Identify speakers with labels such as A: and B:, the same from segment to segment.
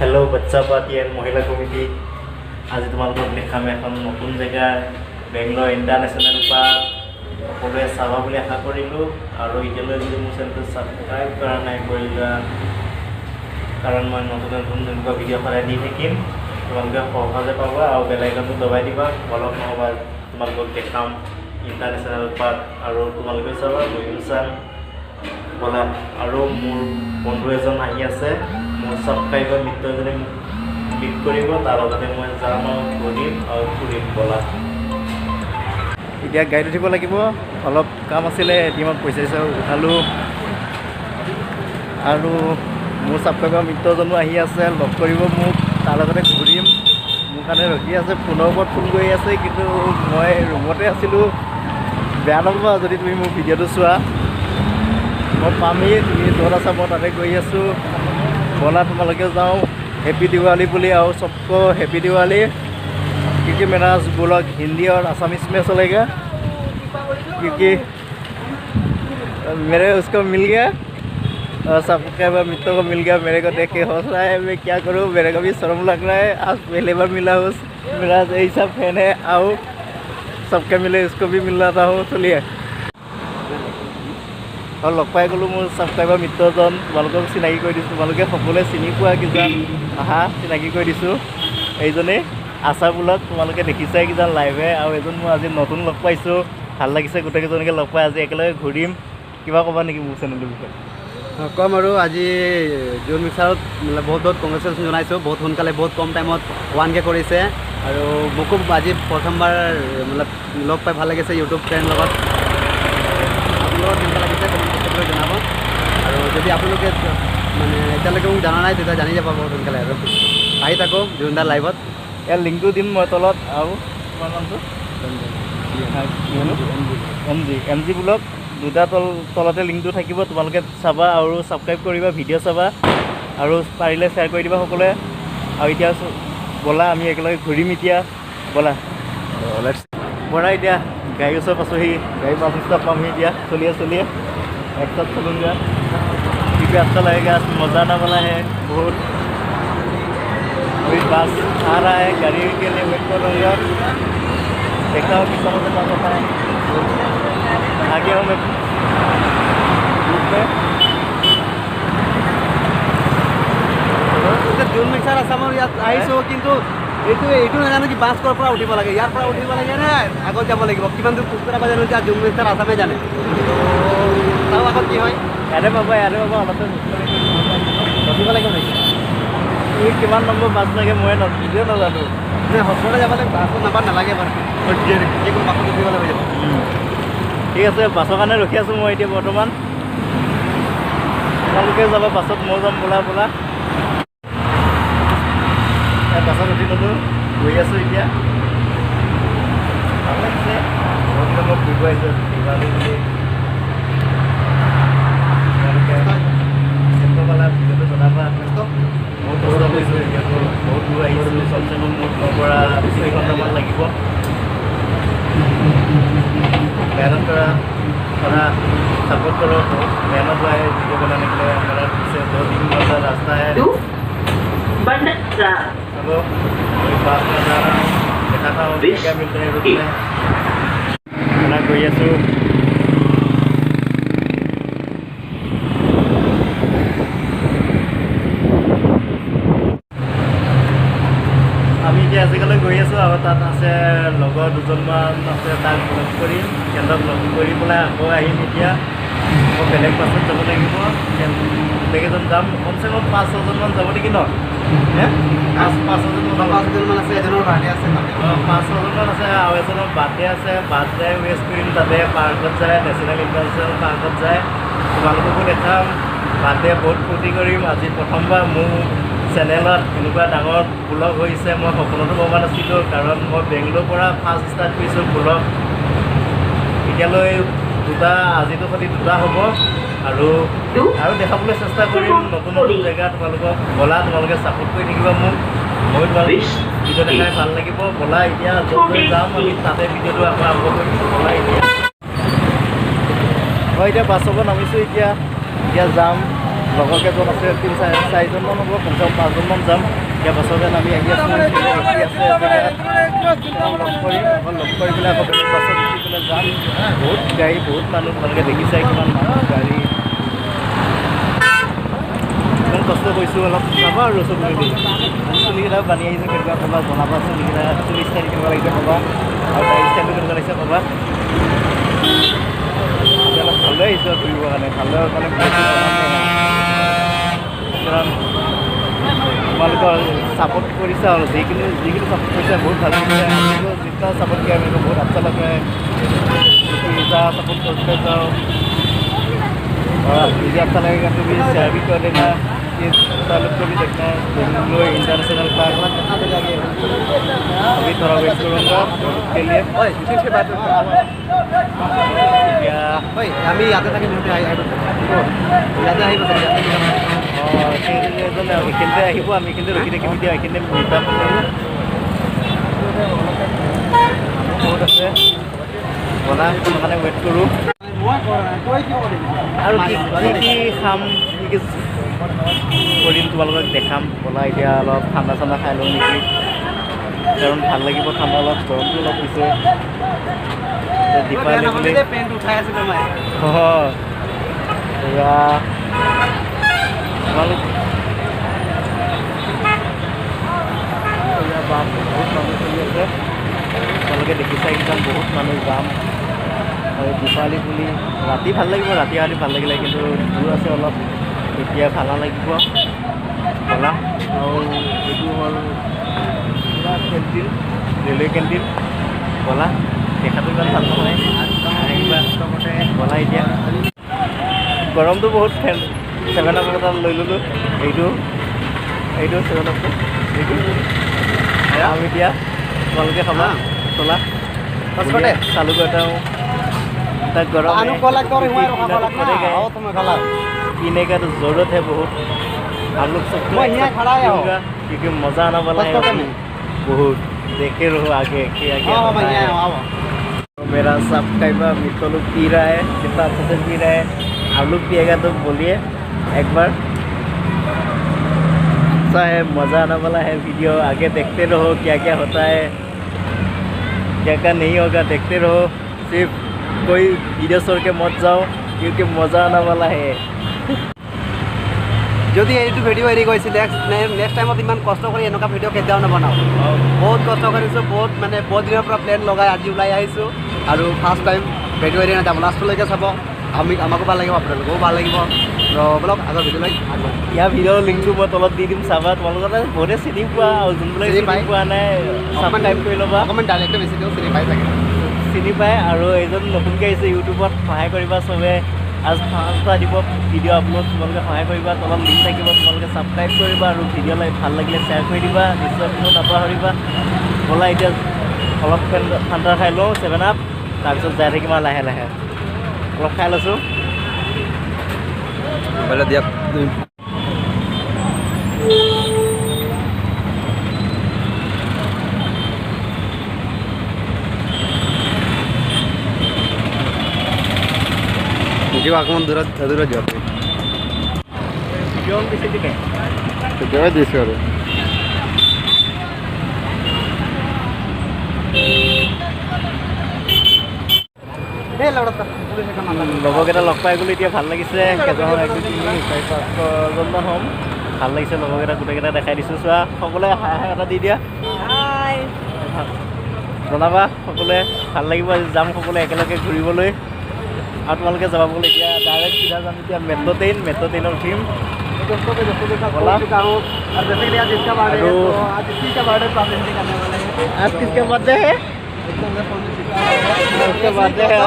A: Hello बच्चा party and महिला committee आज तुम्हारा देखाम এখন নতুন জেগা বেংগলোৰ ইণ্টাৰনেশ্যনেল পাৰ্ক সকলোৱে চাবা বুলি আশা কৰিলোঁ আৰু এতিয়ালৈ যদি মোৰ চেনেলটো ছাবস্ক্ৰাইব কৰা নাই কৰিলা কাৰণ মই নতুন নতুন এনেকুৱা ভিডিঅ' সদায় দি থাকিম তোমালোকে সহজে পাবা আৰু বেল আইকনটো দবাই দিবা অলপ নহ'বা তোমালোকক দেখাম ইণ্টাৰনেশ্যনেল পাৰ্ক আৰু তোমালোকে চাবা ময়ো চাম বলা আৰু মোৰ বন্ধু এজন আহি আছে মোৰ ছাবস্ক্ৰাইবাৰ মিত্ৰ এজনে ক্লিক কৰিব তাৰ লগতে মই যাম আৰু ঘূৰিম আৰু ফুৰিম বলা এতিয়া গাড়ীত উঠিব লাগিব অলপ কাম আছিলে এটিএমত পইচা উঠালোঁ আৰু মোৰ ছাবস্ক্ৰাইবাৰ মিত্ৰজনো আহি আছে লগ কৰিব মোক তাৰ লগতে ঘূৰিম মোৰ কাৰণে ৰখি আছে ফোনৰ ওপৰত ফোন কৰি আছে কিন্তু মই ৰুমতে আছিলোঁ বেয়া নাপাবা যদি তুমি মোৰ ভিডিঅ'টো চোৱা মই পামেই তুমি য'ত আছা মই তাতে গৈ আছোঁ बोला तुम्हारे जाऊँ हैप्पी दिवाली बोली आओ सबको हैप्पी दिवाली क्योंकि मेरा ब्लॉग हिंदी और असमीस में चलेगा क्योंकि मेरे उसको मिल गया और सबके मित्रों को मिल गया मेरे को देख के हंस रहा है मैं क्या करूँ मेरे को भी शर्म लग रहा है आज पहले बार मिला उस मेरा ऐसा फैन है आओ सबके मिले उसको भी मिल रहा हूँ चलिए और लग पाई गलो मोर सबस्क्राइबार मित्रजन तुम्हारे चिनाकी कर दी तुम्हारे सकते चिनी पा किजान आहा चिनाकी कर दी এইজনে आशा ब्लॉग तुम्हारे देखिछाई किजान लाइवे और एजन मैं आज नतुन लग पाइছোঁ ভাল লাগিছে গোটেইকেইজনকে লগ পাই আজি একেলগে ঘূৰিম কিবা ক'বা নেকি মোৰ চেনেলটোৰ বিষয়ে
B: কম আৰু আজি জুন মিক্সাৰত বহুত বহুত কংগ্ৰেচুলেশ্যন জনাইছোঁ বহুত সোনকালে বহুত কম টাইমত 1K কৰিছে আৰু মোকো আজি প্ৰথমবাৰ লগ পাই ভাল লাগিছে ইউটিউব ফ্ৰেণ্ড লগত আপোনালোকৰ কেনেকুৱা লাগিছে কমেণ্ট জনাব আৰু যদি আপোনালোকে মানে এতিয়ালৈকে মোক জনা নাই তেতিয়া জানি যাব বহুত সোনকালে আৰু আহি থাকোঁ জুনদাৰ লাইভত
A: ইয়াৰ লিংকটো দিম মই তলত আৰু তোমাৰ নামটো এম জি ব্লগ দুটা তলতে লিংকটো থাকিব তোমালোকে চাবা আৰু ছাবস্ক্ৰাইব কৰিবা ভিডিঅ' চাবা আৰু পাৰিলে শ্বেয়াৰ কৰি দিবা সকলোৱে আৰু এতিয়া ব'লা আমি একেলগে ঘূৰিম এতিয়া ব'লা বৰা এতিয়া গাড়ী ওচৰ পাছোঁহি गाड़ी वापस स्टॉप पामी दिया चलिए एक साथ चलूँगा क्योंकि अच्छा लगेगा मज़ा आने वाला है बहुत अभी बस आ रहा है गाड़ी के लिए वेट कर रहा हूँ देखता हूँ किस तरह से पास होता है आगे हूँ मैं
B: জুন মিক্সাৰ আছামৰ ইয়াত আহিছোঁ কিন্তু এইটো নাজানো কি বাছ ক'ৰ পৰা উঠিব লাগে ইয়াৰ পৰা উঠিব লাগে নে আগত যাব লাগিব কিমান দূৰ কুকুৰা বাজানো এতিয়া জুন মিক্সাৰ আছামে জানে তাৰ আগত কি হয়
A: ইয়াৰে পাবা অলপতে
B: উঠিব লাগিব নেকি
A: এই কিমান নম্বৰ বাছ লাগে মই নিজেও নাজানো
B: নে হস্পিটেল যাবলৈ বাছত নাপাত নালাগে বাৰু যিকোনো বাছত উঠিবলৈ হৈ যাব
A: ঠিক আছে বাছৰ কাৰণে ৰখি আছোঁ মই এতিয়া বৰ্তমান তোমালোকে যাবা বাছত মই যাম ব'লা বাছত উঠি ল'লোঁ গৈ আছোঁ এতিয়া ভাল লাগিছে বহুত দিনত ফুৰিব আহিছোঁ দিৱালী বুলি পালা ভিডিঅ'টো জনাবা বহুত কষ্ট কৰিছোঁ এতিয়াতো বহুত দূৰ আহিছোঁ চবচে কম মোৰ ঘৰৰ পৰা 4 ঘণ্টামান লাগিব मेहनत करा थोड़ा सपोर्ट करो मेहनत हुआ है वीडियो बनाने के लिए हमारा से 2-3 का रास्ता है चलो बात में जा रहा हूँ दिखाता हूँ क्या मिलता है रूट में खाना कोई ऐसा আমি এতিয়া আজিকালি গৈ আছোঁ আৰু তাত আছে লগৰ দুজনমান আছে তাক লগ কৰিম সিহঁতক লগ কৰি পেলাই আকৌ আহিম এতিয়া আকৌ বেলেগ বাছত যাব লাগিব গোটেইকেইজন যাম কমচে কম 5-6জনমান যাব নেকি ন
B: 5-6জনমান আছে এজনৰ বাৰ্থডে আছে
A: 5-6জনমান আছে আৰু এজনৰ বাৰ্থডে আছে বাৰ্থডে ৱেষ্ট কৰিম তাতে পাৰ্কত যায় নেশ্যনেল ইণ্টাৰনেশ্যনেল পাৰ্কত যায় তোমালোককো দেখাম বাৰ্থডে বহুত ফূৰ্তি কৰিম আজি প্ৰথমবাৰ মোৰ চেনেলত এনেকুৱা ডাঙৰ ব্লগ হৈছে মই সপোনতো ভবা নাছিলোঁ কাৰণ মই বেংগলোৰৰ পৰা ফাৰ্ষ্ট ষ্টাৰ্ট কৰিছোঁ ব্লগ এতিয়ালৈ দুটা আজিতো সৈতে দুটা হ'ব আৰু দেখাবলৈ চেষ্টা কৰিম নতুন জেগা তোমালোকক ব'লা তোমালোকে ছাপোৰ্ট কৰি থাকিবা মোক মই ভিডিঅ' দেখাই ভাল লাগিব ব'লা এতিয়া য'ত যাম আমি তাতে ভিডিঅ'টো আকৌ আৰম্ভ কৰিম ব'লা এতিয়া মই এতিয়া বাছৰ পৰা নামিছোঁ এতিয়া যাম লগৰ কেইজন আছে 3-4জনমান হ'ব, কমচে কম 5জনমান যাম। এতিয়া বাছতে নামি আহি আছোঁ, লগ কৰি পেলাই আকৌ বেলেগ বাছত উঠি পেলাই যাম। বহুত গাড়ী, বহুত মানুহ, তোমালোকে দেখিছাই কিমান মানুহ গাড়ী। ইমান কষ্ট কৰিছোঁ, অলপ চাবা আৰু চকুৰে দি চুলিকেইটা বান্ধি আহিছে কেনেকুৱা ক'বা, জনাবা চুলিকেইটা, চুলি ষ্টাইল কেনেকুৱা লাগিছে ক'বা, আৰু দাড়ি ষ্টাইলটো কেনেকুৱা লাগিছে ক'বা। অলপ ভালদৰে আহিছোঁ আৰু ঘূৰিবৰ কাৰণে, ভালদৰে মানে তোমালোকৰ ছাপোৰ্ট কৰিছা আৰু যিখিনি ছাপোৰ্ট কৰিছা বহুত ভাল লাগিছে। जितना सपोर्ट किया मेरे को बहुत अच्छा लग रहा है, क्योंकि सपोर्ट करते जाओ और मुझे अच्छा लगेगा तो भी शेयर भी कर देना, कि तालुक को भी देखना है। बेंगलोर इंटरनेशनल पार्क अभी थोड़ा वेट करूँगा के लिए।
B: আমি ইয়াতে থাকি ইয়াতে আহিব
A: এইখিনিতে আহিব, আমি এইখিনিতে ৰখি থাকিম। এতিয়া এইখিনিতে মিটাপ বহুত আছে, বলা মানে ৱেইট কৰোঁ আৰু কি খাম, কি কৰিম তোমালোকক দেখাম। বলা এতিয়া অলপ ঠাণ্ডা ঠাণ্ডা খাই লওঁ নেকি, কাৰণ ভাল লাগিব ঠাণ্ডা, অলপ গৰমটো অলপ দিছে। দীপাৱলী বুলি
B: উঠাই আছিলে মই
A: তোমালোক বহুত মানুহ চলি আছে, তোমালোকে দেখিছা একদম বহুত মানুহ যাম। আৰু দীপাৱলী বুলি ৰাতি ভাল লাগিব, ৰাতি আহি ভাল লাগিলে, কিন্তু দূৰ আছে অলপ, এতিয়া ভাল নালাগিব। বলা আৰু এইটো হ'ল পুৰা কেণ্টিন, ৰেলৱে কেণ্টিন। বলা দেখাটো ইমান ভাল নহয়, আহিবা বলা। এতিয়া গৰমটো বহুত, ফেন 7 আপ এটা লৈ ল'লোঁ, এইটো 7 আপটো এইটো আমি এতিয়া তোমালোকে খাবা। চলা চালু करता हूँ, तक गरम पीने का तो ज़रूरत है बहुत। हम लोग सब क्योंकि मज़ा आना वाला है बहुत। देखे रहो आगे क्या क्या होता है। मेरा सब्सक्राइबर मित्र लोग पी रहा है, कितना अच्छे से पी रहा है। आप लोग पिएगा तो बोलिए एक बार। अच्छा है, मज़ा आने वाला है। वीडियो आगे देखते रहो, क्या क्या होता है, क्या क्या नहीं होगा, देखते रहो। सिर्फ कोई वीडियो छोड़ के मत जाओ, क्योंकि मज़ा आने वाला है।
B: যদি এইটো ভিডিঅ' এৰি গৈছে, নেক্সট টাইমত ইমান কষ্ট কৰি এনেকুৱা ভিডিঅ' কেতিয়াও নবনাওঁ। বহুত কষ্ট কৰিছোঁ, বহুত দিনৰ পৰা প্লেন লগাই আজি ওলাই আহিছোঁ, আৰু ফাৰ্ষ্ট টাইম ভিডিঅ' এৰি নাযাম। লাষ্টলৈকে চাব, আমাকো ভাল লাগিব, আপোনালোকেও ভাল লাগিব। বলক আগৰ ভিডিঅ'লৈ আগবাঢ়ো।
A: ইয়াৰ ভিডিঅ'ৰ লিংকটো মই তলত দি দিম, চাবা। তোমালোকে বহুতে চিনি পোৱা, আৰু যোনবিলাক চিনি পোৱা নাই ছাবস্ক্ৰাইব কৰি ল'বা।
B: অকণমান ডাইৰেক্টটো বেছি দিওঁ, চিনি পাই চাগে,
A: চিনি পায়। আৰু এজন নতুনকৈ আহিছে ইউটিউবত, সহায় কৰিবা চবে। আজ ফাৰ্ষ্ট দিব ভিডিঅ' আপলোড, তোমালোকে সহায় কৰিবা। তলত লিংক থাকিব, তোমালোকে ছাবস্ক্ৰাইব কৰিবা, আৰু ভিডিঅ' ভাল লাগিলে শ্বেয়াৰ কৰি দিবা, নিশ্চয় কোনো নাপাহৰিবা। ব'লা এতিয়া অলপ ঠাণ্ডা খাই লওঁ 7 আপ, তাৰপিছত যাই থাকিম আৰু লাহে লাহে। অলপ খাই লৈছোঁ
B: দিয়ক। ভিডিঅ' অকণমান দূৰত যোৱা
A: ভিডিঅ' বেছি দিলে
B: তেতিয়াই দিছোঁ আৰু
A: লগৰকেইটা লগ পাই গ'লো, এতিয়া ভাল লাগিছে। কেইজন 1, 2, 3, 4, 5জনমান হ'ম। ভাল লাগিছে, লগৰকেইটা গোটেইকেইটা দেখাই দিছোঁ। চোৱা সকলোৱে হাই এটা দি দিয়া, জনাবা সকলোৱে। ভাল লাগিব আজি যাম সকলোৱে একেলগে ঘূৰিবলৈ। আৰু তোমালোকে যাব বোলে এতিয়া ডাইৰেক্ট চিধা যাম এতিয়া মেট্ৰ' ট্ৰেইনত উঠিম। आज किसका बर्थडे है? उसका बर्थडे है,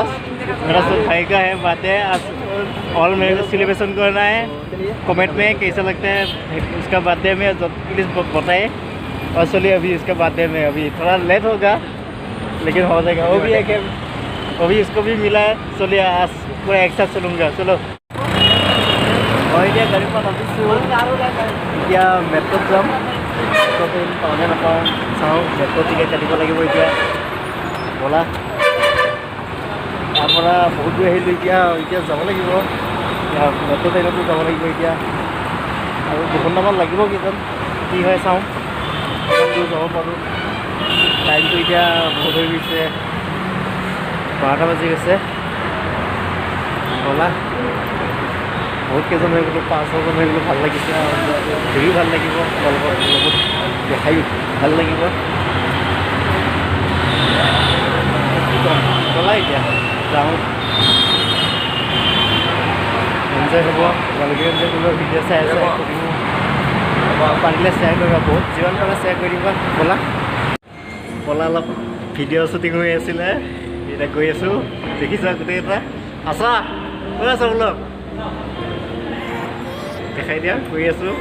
A: मेरा सब भाई का है बर्थडे आज, और मेरे को सेलिब्रेशन करना है। कमेंट में कैसा लगता है उसका बर्थडे में, प्लीज़ बताए। और चलिए अभी इसका बर्थडे में अभी थोड़ा लेट होगा, लेकिन हो जाएगा। वो भी एक अभी इसको भी मिला है। चलिए आज पूरा एक साथ चलूँगा, चलो। মই এতিয়া গাড়ীখন নামিছোঁ, এতিয়া মেট্ৰ'ত যাম। মেট্ৰ' ট্ৰেইন পাওঁনে নাপাওঁ চাওঁ, মেট্ৰ' টিকেট কাটিব লাগিব এতিয়া। ব'লা তাৰ পৰা বহুত দূৰ আহিলোঁ, এতিয়া যাব লাগিব। মেট্ৰ' ট্ৰেইনতো যাব লাগিব এতিয়া। আৰু দুঘণ্টামান লাগিব কিজন কি হয় চাওঁ কিমান দূৰ যাব পাৰোঁ টাইমটো এতিয়া বহুত হৈ গৈছে 12টা বাজি গৈছে ব'লা বহুত কেইজন হৈ গ'লো 5-6জন হৈ গ'লো ভাল লাগিছে আৰু ঘূৰিও ভাল লাগিব তেওঁলোকৰ লগত দেখায়ো ভাল লাগিব ব'লা এতিয়া যাওঁ এনজয় হ'ব তোমালোকে এনজয় কৰিব ভিডিঅ' চাই আছে পাৰিলে শ্বেয়াৰ কৰিবা বহুত যিমান পাৰা শ্বেয়াৰ কৰি দিবা ব'লা অলপ ভিডিঅ' শ্বুটিং হৈ আছিলে এতিয়া গৈ আছোঁ দেখিছা গোটেইকেইটা আছা গৈ আছা বোলো দেখাই দিয়া গৈ আছোঁ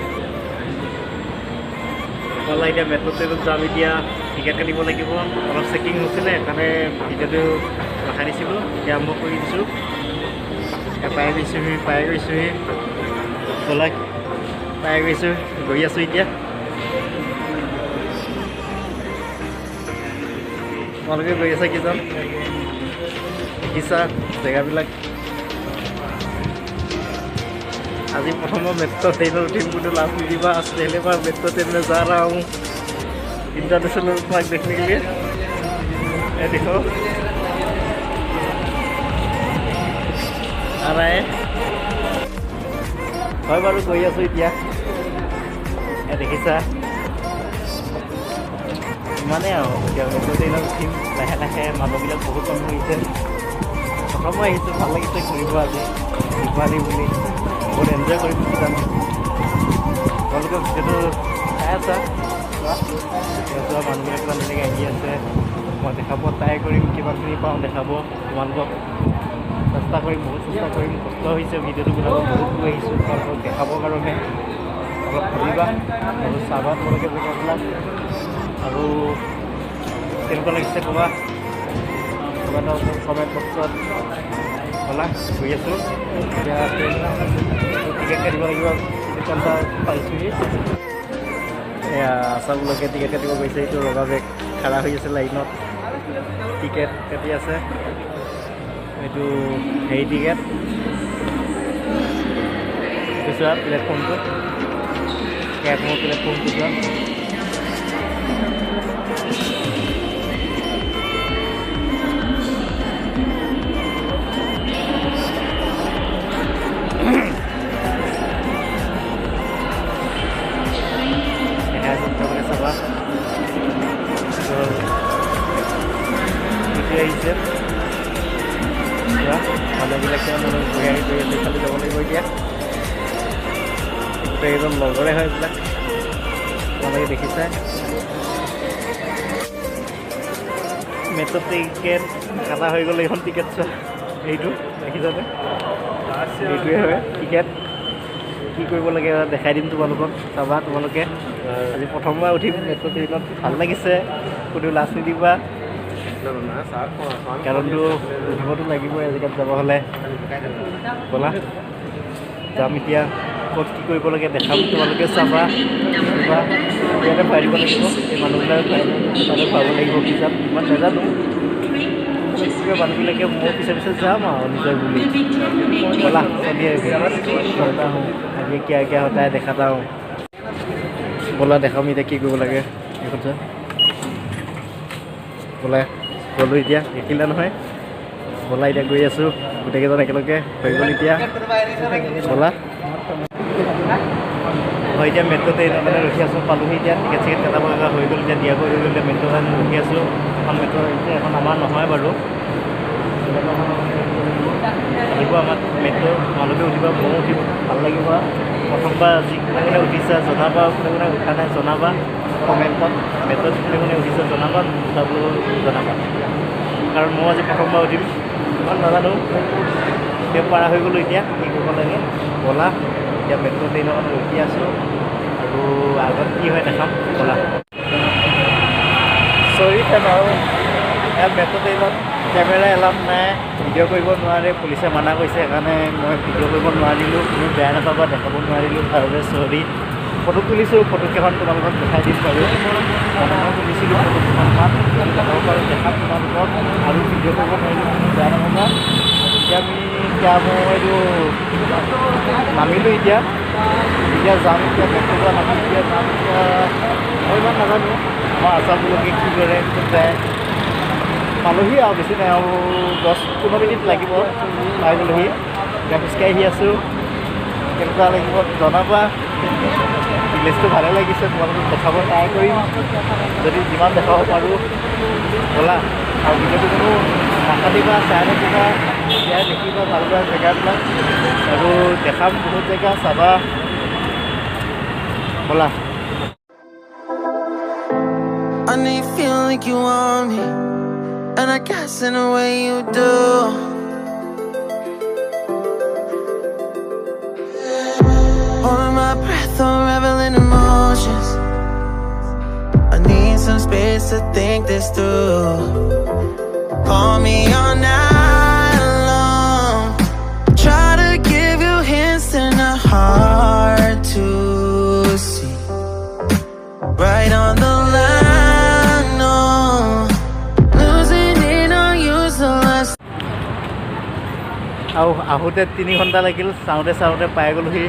A: ব'লা এতিয়া মেট্ৰ' ট্ৰেইনত যাম এতিয়া টিকেট কাটিব লাগিব অলপ চেকিং হৈছিলে সেইকাৰণে ভিডিঅ'টো ৰখাই দিছিলোঁ এতিয়া আৰম্ভ কৰি দিছোঁ পাই গৈছোঁহি ব'লা পাই গৈছোঁ গৈ আছোঁ এতিয়া তোমালোকে গৈ আছা কিজন দেখিছা জেগাবিলাক আজি प्रथम मेट्रो ट्रेन उठीम बोलो लास्ट वीडियो में आज पहले बार मेट्रो ट्रेन में जा रहा हूँ इंटरनेशनल पार्क देखने के लिए ये देखो आ रहा है হয় বাৰু গৈ আছোঁ এতিয়া দেখিছা ইমানেই আৰু এতিয়া মেট্ৰ' ট্ৰেইনত উঠিম লাহে লাহে মানুহবিলাক বহুত মানুহ আহিছে প্ৰথম আহিছোঁ ভাল লাগিছে ঘূৰিব আজি দীপাৱলী বুলি বহুত এনজয় কৰিম কিজান তোমালোকে ভিডিঅ'টো চাই আছা চোৱা মানুহবিলাক কিমান ধুনীয়াকৈ আহি আছে মই দেখাব ট্ৰাই কৰিম কিমানখিনি পাওঁ দেখাব তোমালোকক চেষ্টা কৰিম বহুত চেষ্টা কৰিম কষ্ট হৈছে ভিডিঅ'টো বনাব বহুত দূৰ আহিছোঁ তোমালোকক দেখাবৰ কাৰণে অলপ ভাবিবা আৰু চাবা তোমালোকে জেগাবিলাক আৰু কেনেকুৱা লাগিছে ক'বা কমেণ্ট বক্সত ক'লা গৈ আছোঁ এতিয়া টিকেট কাটিব লাগিব টিকেট পাইছোঁহি এয়া আছামলৈকে টিকেট কাটিব গৈছে এইটো ৰঙা বেগ খাৰা হৈ আছে লাইনত টিকেট কাটি আছে এইটো হেৰি টিকেট চোৱা প্লেটফৰ্মটো কেবৰ প্লেটফৰ্মটো চোৱা আহিছে মানুহবিলাকে মানে ঘূৰি আহি গৈ আছে খালি যাব লাগিব এতিয়া গোটেইকেইজন লগৰে হয় এইবিলাক তোমালোকে দেখিছা মেট্ৰ' টিকেট কাটা হৈ গ'লে এইখন টিকেট চোৱা এইটো দেখিছানে এইটোৱে হয় টিকেট কি কৰিব লাগে দেখাই দিম তোমালোকক চাবা তোমালোকে আজি প্ৰথমবাৰ উঠিম মেট্ৰ' ট্ৰেইনত ভাল লাগিছে কোনো লাজ নিদিবা কাৰণটো উঠিবতো লাগিবই আজিকালি যাব হ'লে ব'লা যাম এতিয়া ক'ত কি কৰিব লাগে দেখাম তোমালোকে চাবা ইয়াতে খুৱাই দিব লাগিব এই মানুহবিলাক তাতে খুৱাব লাগিব কি যাম ইমান নাজানো মানুহবিলাকে মোৰ পিছে পিছে যাম আৰু নিজৰ বুলি ব'লা চলিয়ে আজি কিয় কিয় হতাই দেখাতা হওঁ ব'লা দেখাম এতিয়া কি কৰিব লাগে এইখন চোৱা ব'লা গ'লোঁ এতিয়া দেখিলা নহয় ব'লা এতিয়া গৈ আছোঁ গোটেইকেইজন একেলগে হৈ গ'ল এতিয়া ব'লা হয় এতিয়া মেট্ৰ' ট্ৰেইনৰ মানে ৰখি আছোঁ পালোহি এতিয়া টিকেট চিকেট কটাব লগা হৈ গ'ল এতিয়া দিয়া হৈ গ'ল এতিয়া মেট্ৰ' ট্ৰেইন ৰখি আছোঁ এখন মেট্ৰ' আহিছে এখন আমাৰ নহয় বাৰু আহিব আমাৰ মেট্ৰ' তোমালোকে উঠিবা ময়ো উঠিব ভাল লাগিব প্ৰথমবাৰ আজি কোনে কোনে উঠিছা জনাবা কোনে কোনে উঠা নাই জনাবা কমেণ্টত মেট্ৰ'ত কোনে কোনে উঠিছা জনাবা উঠাবলৈ জনাবা কাৰণ মই আজি প্ৰথমবাৰ উঠিম ইমান নাজানো এতিয়া পাৰা হৈ গ'লোঁ এতিয়া কি কৰিব লাগে ব'লা এতিয়া মেট্ৰ' ট্ৰেইনত ৰখি আছোঁ আৰু আগত কি হয় দেখাম ব'লা চৰি আৰু ইয়াত মেট্ৰ' ট্ৰেইনত কেমেৰা এলাউ নাই ভিডিঅ' কৰিব নোৱাৰে পুলিচে মানা কৰিছে সেইকাৰণে মই ভিডিঅ' কৰিব নোৱাৰিলোঁ কোনো বেয়া নাপাবা দেখাব নোৱাৰিলোঁ তাৰবাবে চৰি ফটো তুলিছোঁ ফটোকেইখন তোমালোকক দেখাই দিম বাৰু মই তুলিছিলোঁ ফটোকেইখনমান দেখাব পাৰোঁ দেখাম তোমালোকক আৰু ভিডিঅ' কৰিব নোৱাৰিলোঁ কোনো বেয়া নাপাবা এতিয়া আমি এতিয়া মই এইটো নামিলোঁ এতিয়া এতিয়া যাম এতিয়া বেংকৰ নামি এতিয়া যাম এতিয়া মই ইমান নাজানো আমাৰ আছামলৈকে কি কৰে ক'ত যায় পালোহি আৰু বেছি নাই আৰু 10-15 মিনিট লাগিব পাই গ'লোহি এতিয়া খোজকাঢ়ি আহি আছোঁ কেনেকুৱা লাগিব জনাবা প্লেচটো ভালে লাগিছে তোমালোকক দেখাব ট্ৰাই কৰিম যদি যিমান দেখাব পাৰোঁ ব'লা আৰু ভিডিঅ'টো কোনো নাকাটিবা চাই থাকিবা তেতিয়াই দেখিবা ভাল ভাল জেগাবিলাক আৰু দেখাম বহুত জেগা চাবা ব'লা
C: I know you feel like you want me, and I guess in a way you do. Holding my breath, unraveling emotions. I need some space to think this through. Call me all night long. Try to give you hints and a hard to see. Right on the line, no. Losing it on you, so let's.
A: আৰু আহোঁতে 3 ঘণ্টা লাগিল চাওঁতে চাওঁতে পাই গ'লোহি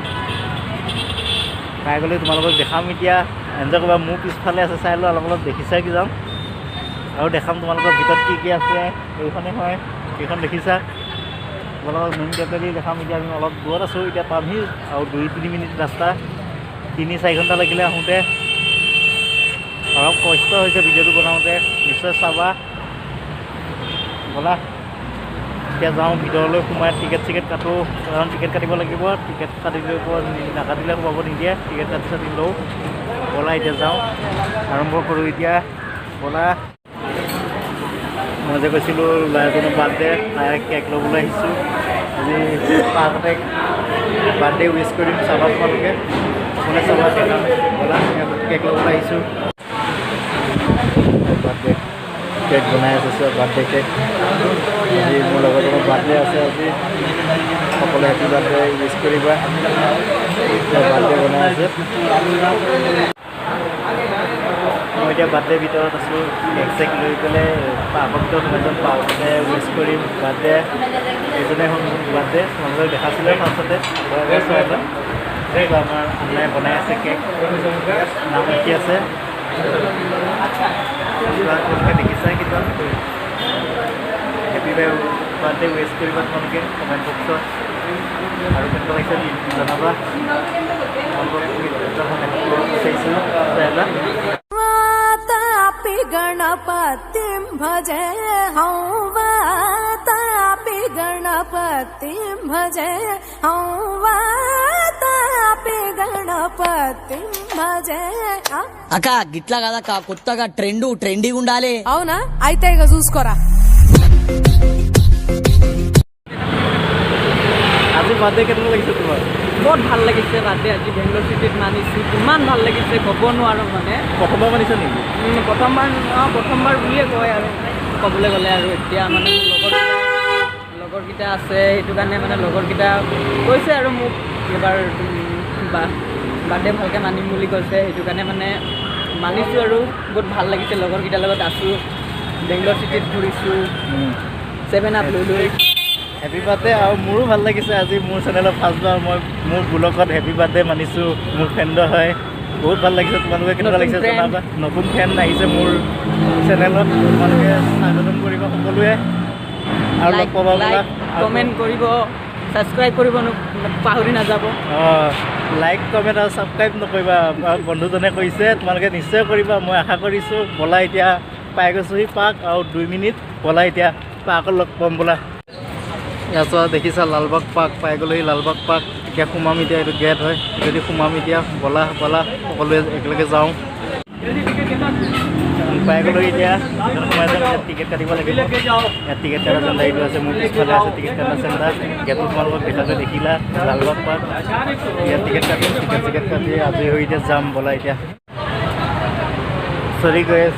A: তোমালোকক দেখাম এতিয়া এনজয় কৰিবা মোৰ পিছফালে আছে চাই লোৱা অলপ অলপ দেখিছা কি যাম আৰু দেখাম তোমালোকৰ ভিতৰত কি আছে এইখনে হয় এইখন দেখিছা তোমালোকক মেইন গেটেদি দেখাম এতিয়া আমি অলপ দূৰত আছোঁ এতিয়া পামহি আৰু 2-3 মিনিট ৰাস্তা 3-4 ঘণ্টা লাগিলে আহোঁতে অলপ কষ্ট হৈছে ভিডিঅ'টো বনাওঁতে নিশ্চয় চাবা ব'লা এতিয়া যাওঁ ভিতৰলৈ সোমাই টিকেট কাটোঁ কাৰণ টিকেট কাটিব লাগিব টিকেট কাটিলে নাকাটিলে সোমাব নিদিয়ে টিকেট কাটি লওঁ ব'লা এতিয়া যাওঁ আৰম্ভ কৰোঁ এতিয়া ব'লা মই যে কৈছিলোঁ ল'ৰাজনৰ বাৰ্থডে তাই কেক ল'বলৈ আহিছোঁ আজি পাৰ্কতে বাৰ্থডে উইচ কৰিম চাবা তোমালোকে কোনে চাবা দেখাম ব'লা কেক ল'বলৈ আহিছোঁ বাৰ্থডে কেক বনাই আছে বাৰ্থডে কেক আজি মোৰ লগত বাৰ্থডে আছে আজি সকলোৱে হেপী বাৰ্থডে উইচ কৰিবা বাৰ্থডে বনাই আছে মই এতিয়া বাৰ্থডে ভিতৰত আছোঁ কেক চেক লৈ পেলাই পাৰ্কৰ ভিতৰত এজন পাৰ্কতে উইচ কৰিম বাৰ্থডে এইজনে হ'ল বাৰ্থডে তোমালোকে দেখাছিলে ফাৰ্ষ্টতে আমাৰ আন্নাই বনাই আছে কেক নাম লিখি আছে দেখিছা কিন্তু হেপী বাৰ্থডে উইচ কৰিবা তোমালোকে কমেণ্ট বক্সত আৰু কেনেকুৱা লাগিছে জনাবা
D: गणपतिं भजे हौ वातापि गणपतिं भजे हौ वातापि गणपतिं भजे
E: అక్క గిట్లా కదక్క కొత్తగా ట్రెండీగా ఉండాలి
D: అవునా అయితే ఇక చూసుకోరా
A: আজি বাৰ্থডে কেনেকুৱা লাগিছে তোমাৰ
F: বহুত ভাল লাগিছে বাৰ্থডে আজি বেংগলোৰ চিটিত মানিছোঁ কিমান ভাল লাগিছে ক'ব নোৱাৰোঁ মানে
A: প্ৰথমবাৰ মানিছা নেকি
F: প্ৰথমবাৰ বুলিয়ে কয় আৰু ক'বলৈ গ'লে আৰু এতিয়া মানে লগৰকেইটা আছে সেইটো কাৰণে মানে লগৰকেইটা কৈছে আৰু মোক এইবাৰ বাৰ্থডে ভালকৈ মানিম বুলি কৈছে সেইটো কাৰণে মানে মানিছোঁ আৰু বহুত ভাল লাগিছে লগৰকেইটাৰ লগত আছোঁ বেংগলোৰ চিটিত ঘূৰিছোঁ 7 আপ লৈ
A: হেপী বাৰ্থডে আৰু মোৰো ভাল লাগিছে আজি মোৰ চেনেলত ফাৰ্ষ্টবাৰ মই মোৰ ব্লগত হেপী বাৰ্থডে মানিছোঁ মোৰ ফ্ৰেণ্ডৰ হয় বহুত ভাল লাগিছে তোমালোকে কেনেকুৱা লাগিছে জনাবা নতুন ফ্ৰেণ্ড আহিছে মোৰ চেনেলত তোমালোকে স্বাগতম কৰিবা সকলোৱে আৰু লগ পাবা বোলা
F: কমেণ্ট কৰিব ছাবস্ক্ৰাইব কৰিব পাহৰি নাযাব
A: লাইক কমেণ্ট আৰু ছাবস্ক্ৰাইব নকৰিবা বন্ধুজনে কৈছে তোমালোকে নিশ্চয় কৰিবা মই আশা কৰিছোঁ ব'লা এতিয়া পাই গৈছোঁহি পাৰ্ক আৰু 2 মিনিট ব'লা এতিয়া পাৰ্কত লগ পাম বোলা ইয়াত দেখিছা লালবাগ পাৰ্ক পাই গ'লোহি লালবাগ পাৰ্ক এতিয়া সোমাম এতিয়া এইটো গেট হয় যদি সোমাম এতিয়া ব'লা সকলোৱে একেলগে যাওঁ পাই গ'লোহি এতিয়া সোমাই যাম ইয়াত টিকেট কাটিব লাগিব ইয়াত টিকেট কটা চেণ্টাৰটো আছে মোৰ পিছফালে আছে টিকেট কটা চেণ্টাৰ গেটটো তোমালোকক দেখিলা লালবাগ পাৰ্ক ইয়াত টিকেট কাটিম টিকেট কাটি আজৰি হৈ এতিয়া যাম ব'লা এতিয়া চৰি গেছ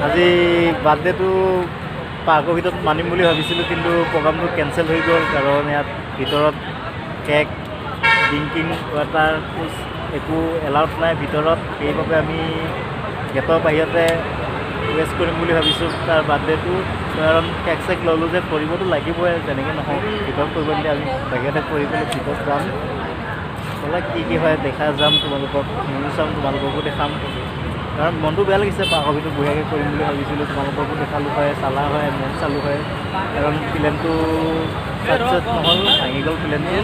A: আজি বাৰ্থডেটো পাৰ্কৰ ভিতৰত মানিম বুলি ভাবিছিলোঁ কিন্তু প্ৰগ্ৰামটো কেঞ্চেল হৈ গ'ল কাৰণ ইয়াত ভিতৰত কেক ড্ৰিংকিং ৱাটাৰ একো এলাউড নাই ভিতৰত সেইবাবে আমি গেটৰ বাহিৰতে ৱেষ্ট কৰিম বুলি ভাবিছোঁ তাৰ বাৰ্থডেটো কাৰণ কেক চেক ল'লোঁ যে কৰিবতো লাগিবই যেনেকৈ নহওক ভিতৰত কৰিব নিদিয়ে আমি বাহিৰতে কৰি পেলাই ভিতৰত যাম ব'লা কি হয় দেখা যাম তোমালোকক ময়ো চাম তোমালোককো দেখাম কাৰণ মনটো বেয়া লাগিছে পাকবিটো বঢ়িয়াকৈ কৰিম বুলি ভাবিছিলোঁ তোমালোককো দেখালোঁ হয় চালা হয় ময়ো চালোঁ হয় কাৰণ প্লেনটো ছাকচেছ নহ'ল ভাঙি গ'ল প্লেনটো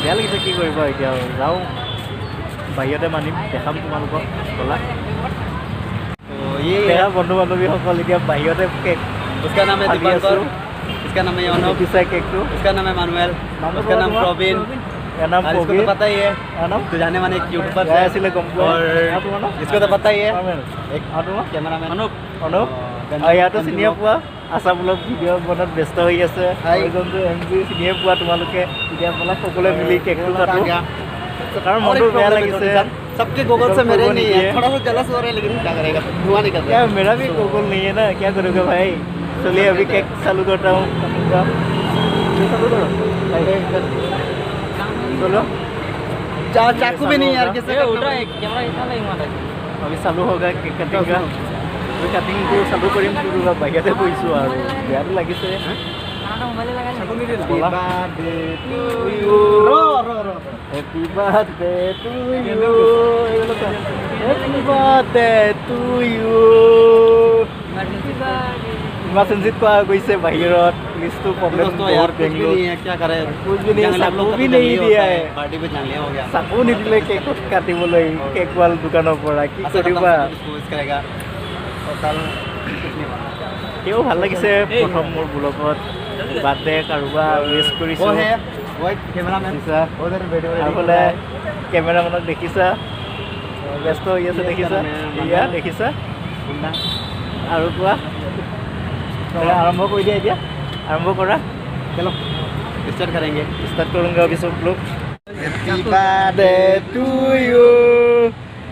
A: বেয়া লাগিছে কি কৰিবা এতিয়া যাওঁ বাহিৰতে মানিম দেখাম তোমালোকক ব'লা
B: तो ये
A: সেয়া বন্ধু বান্ধৱীসকল এতিয়া বাহিৰতে কেক
B: उसका नाम है
A: खाली
B: दीपंकर
A: आसू।
B: इसका नाम है योनव
A: পিছাই কেকটো
B: उसका नाम है मानुएल उसका नाम प्रवीण
A: ইয়াৰ নাম
B: और इसको
A: প্ৰবীৰ
B: तो पता ही है
A: ইয়াৰ নাম
B: तो जाने माने एक यूट्यूबर
A: গাই আছিলে গম পোৱা
B: और
A: আৰু তোমাৰ নাম?
B: इसको तो पता ही है
A: এক আৰু তোমাৰ
B: कैमरामैन अनुप
A: অনুপ আৰু ইয়াতো চিনিয়ে পোৱা আছামূলক ভিডিঅ' বনোৱাত ব্যস্ত হৈ আছে এইজনটো MG চিনিয়ে পোৱা তোমালোকে এতিয়া আপোনাক সকলোৱে মিলি কেকটো কাটো কাৰণ মনটো বেয়া লাগিছে
B: सबके गूगल से मेरे नहीं है थोड़ा सा जलस हो रहा है लेकिन क्या करेगा धुआं निकल रहा
A: क्या मेरा भी गूगल नहीं है ना क्या करोगे भाई चलिए अभी केक चालू करता हूँ चालू करो चलो
B: है चाकू भी नहीं यार किसी का
F: उठ रहा है कैमरा इतना नहीं मारा
A: अभी चालू होगा केक कटिंग का अभी कटिंगটো চালু কৰিম কিন্তু বাহিৰতে কৰিছোঁ আৰু বেয়াটো লাগিছে
B: Happy birthday to you
A: Happy birthday to you Happy birthday to you emergency को आ गई से बाहर पुलिस तो प्रॉब्लम
B: दोस्तों यार कुछ भी नहीं है क्या करे
A: कुछ भी नहीं चाकू भी नहीं दिया है
B: पार्टी पे जान लिया हो गया
A: চাকু নিদিলে কেক কাটিবলৈ কেক ৱাল দোকানৰ পৰা কি কৰিবা
B: इसको करेगा और साल कुछ नहीं बना
A: তেও ভাল লাগিছে প্ৰথম মোৰ ব্লগত বাৰ্থডে কাৰোবাৰ উইছ
B: वो
A: কৰিছোঁ
B: है वो एक कैमरामैन
A: দেখিছা
B: उधर वीडियो
A: আগলে কেমেৰামেনক দেখিছা ব্যস্ত হৈ আছে দেখিছা এয়া দেখিছা আৰু কোৱা আৰম্ভ কৰি দিয়া এতিয়া আৰম্ভ কৰা
B: चलो स्टार्ट करेंगे
A: स्टार्ट करूँगा अभी सब लोग happy birthday to you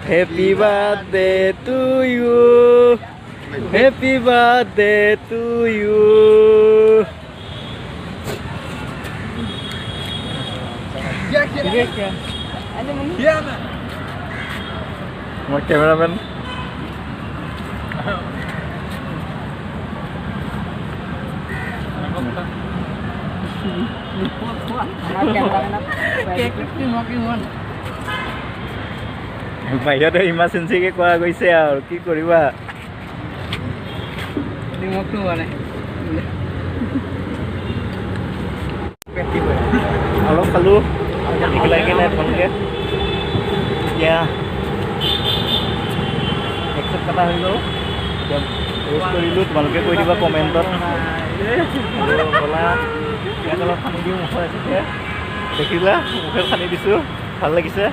A: happy birthday to you happy birthday to you मैं कैमरामैन বাহিৰতে ইমাৰ্জেঞ্চিকে কোৱা গৈছে আৰু কি কৰিবা অলপ খালোঁ লাগে নাই তোমালোকে এতিয়া একচেপ্ট কটা হৈ গ'ল এতিয়া প'ষ্ট কৰিলোঁ তোমালোকে কৈ দিবা কমেণ্টত ব'লা ইয়াত অলপ সানি দিওঁ মুখত আছে দেখিলা মুখত সানি দিছোঁ ভাল লাগিছে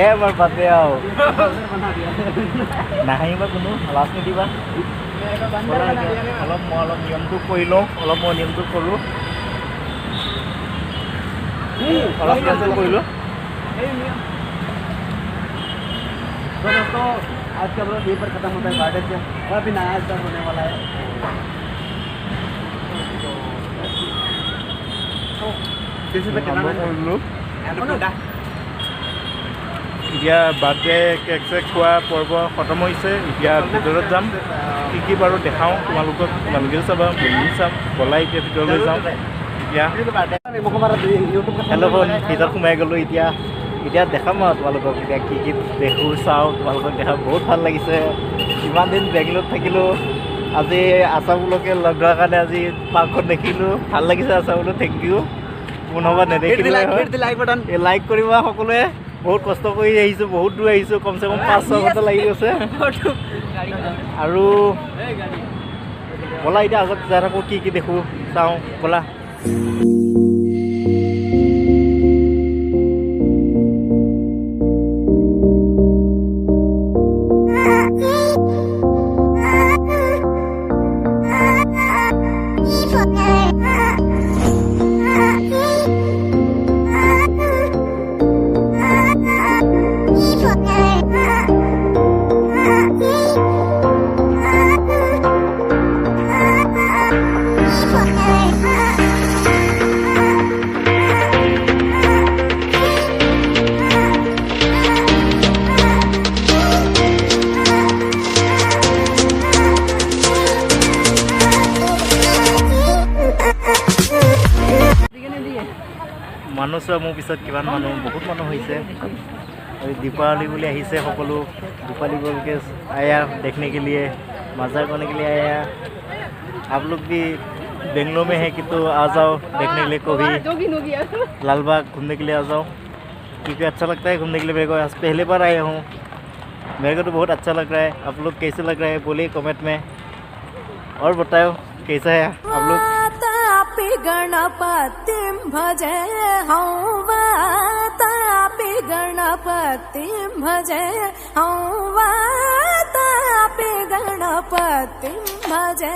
A: এবাৰ বাদে আৰু নাহাঁহিবা কোনো লাজ নিদিবা অলপ মই অলপ নিয়মটো কৰি লওঁ অলপ মই নিয়মটো কৰোঁ অলপ নিয়মটো কৰিলোঁ
B: तो दोस्तों आज का ब्लॉग यहीं पर खत्म होता है बर्थडे से और अभी नया स्टार्ट होने वाला है तो किसी पे
A: আৰম্ভ
B: कहना
A: কৰিলোঁ
B: है
A: এতিয়া বাৰ্থডে কেক চেক খোৱা পৰ্ব খতম হৈছে এতিয়া ভিতৰত যাম কি কি বাৰু দেখাওঁ তোমালোকেও চাবা ময়ো চাম ব'লা এতিয়া ভিতৰলৈ যাওঁ এতিয়া হেল্ল' ফোন ভিতৰত সোমাই গ'লোঁ এতিয়া দেখাম আৰু তোমালোকক এতিয়া কি কি দেখোঁ চাওঁ তোমালোকক দেখা বহুত ভাল লাগিছে ইমান দিন বেংগলোৰত থাকিলোঁ আজি আছামলৈকে লগ ধৰাৰ কাৰণে আজি পাৰ্কখন দেখিলোঁ ভাল লাগিছে আছামলৈ থেংক ইউ পুনৰবাৰ নেদেখিলে
B: बटन
A: এই লাইক কৰিবা সকলোৱে বহুত কষ্ট কৰি আহিছোঁ বহুত দূৰ আহিছোঁ কমচে কম 5-6 ঘণ্টা লাগি গৈছে আৰু ব'লা এতিয়া আগত যাই থাকোঁ কি কি দেখোঁ চাওঁ ব'লা মানুহ চোৱা মোৰ পিছত কিমান মানুহ বহুত মানুহ হৈছে और दीपावली बोले यहीं से সকলো दीपावली बोल के आया देखने के लिए मज़ा करने के लिए आया आप लोग भी बेंगलोर में है कि तो आ जाओ देखने के लिए कभी लालबाग घूमने के लिए आ जाओ क्योंकि अच्छा लगता है घूमने के लिए मेरे को आज पहले बार आया हूँ मेरे को तो बहुत अच्छा लग रहा है आप लोग कैसे लग रहा है बोलिए कमेंट में और बताओ कैसा है आप लोग
D: गणपति भजे हूँ गणपति भजे हूँ गणपति भजे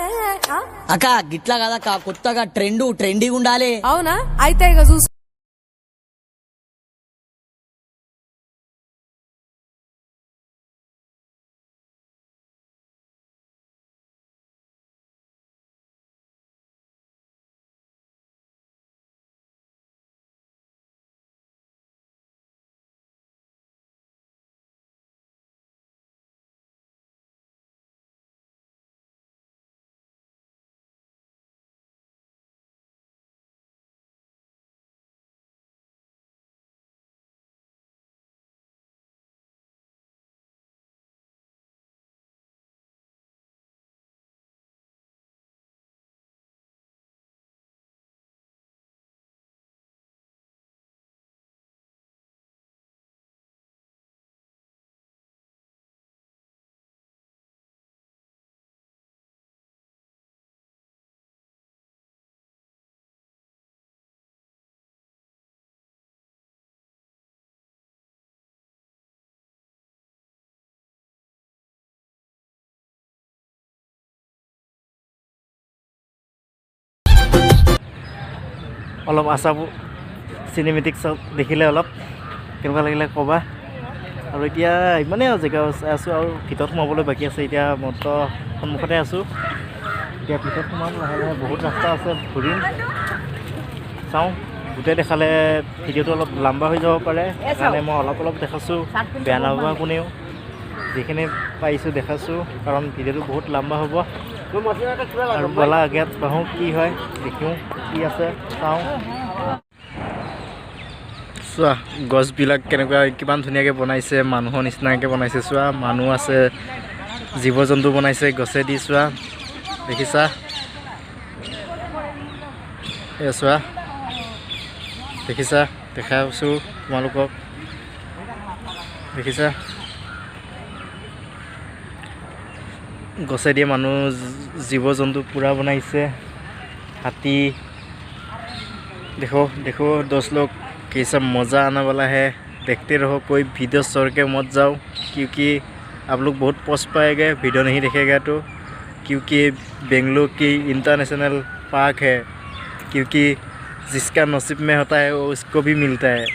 E: అక్క గిట్లా కదక్క కొత్తగా ట్రెండింగ్ ఉండాలి
D: అవునా అయితే ఇక చూసు
A: অলপ আশাবোৰ চিনেমেটিক চাওক দেখিলে অলপ কেনেকুৱা লাগিলে ক'বা আৰু এতিয়া ইমানেই জেগা আছোঁ আৰু ভিতৰত সোমাবলৈ বাকী আছে এতিয়া মত্ৰ সন্মুখতে আছোঁ এতিয়া ভিতৰত সোমাম লাহে লাহে বহুত ৰাস্তা আছে ঘূৰিম চাওঁ গোটেই দেখালে ভিডিঅ'টো অলপ লম্বা হৈ যাব পাৰে সেইকাৰণে মই অলপ দেখাছোঁ বেয়া নাপাবা কোনেও যিখিনি পাইছোঁ দেখাছোঁ কাৰণ ভিডিঅ'টো বহুত লম্বা হ'ব আৰু বলা আগত বাহোঁ কি হয় দেখিও কি আছে চাওঁ চোৱা গছবিলাক কেনেকুৱা কিমান ধুনীয়াকৈ বনাইছে মানুহৰ নিচিনাকৈ বনাইছে চোৱা মানুহ আছে জীৱ জন্তু বনাইছে গছেদি চোৱা দেখিছা এয়া চোৱা দেখিছা দেখাইছোঁ তোমালোকক দেখিছা गसे दिए मानु जीव जंतु पूरा बनाइसे हाथी देखो देखो दोस्त लोग कैसा मज़ा आने वाला है देखते रहो कोई वीडियो छोड़ के मत जाओ क्योंकि आप लोग बहुत पोस्ट पाएंगे वीडियो नहीं देखेगा तो क्योंकि बेंगलोर की इंटरनेशनल पार्क है क्योंकि जिसका नसीब में होता है वो उसको भी मिलता है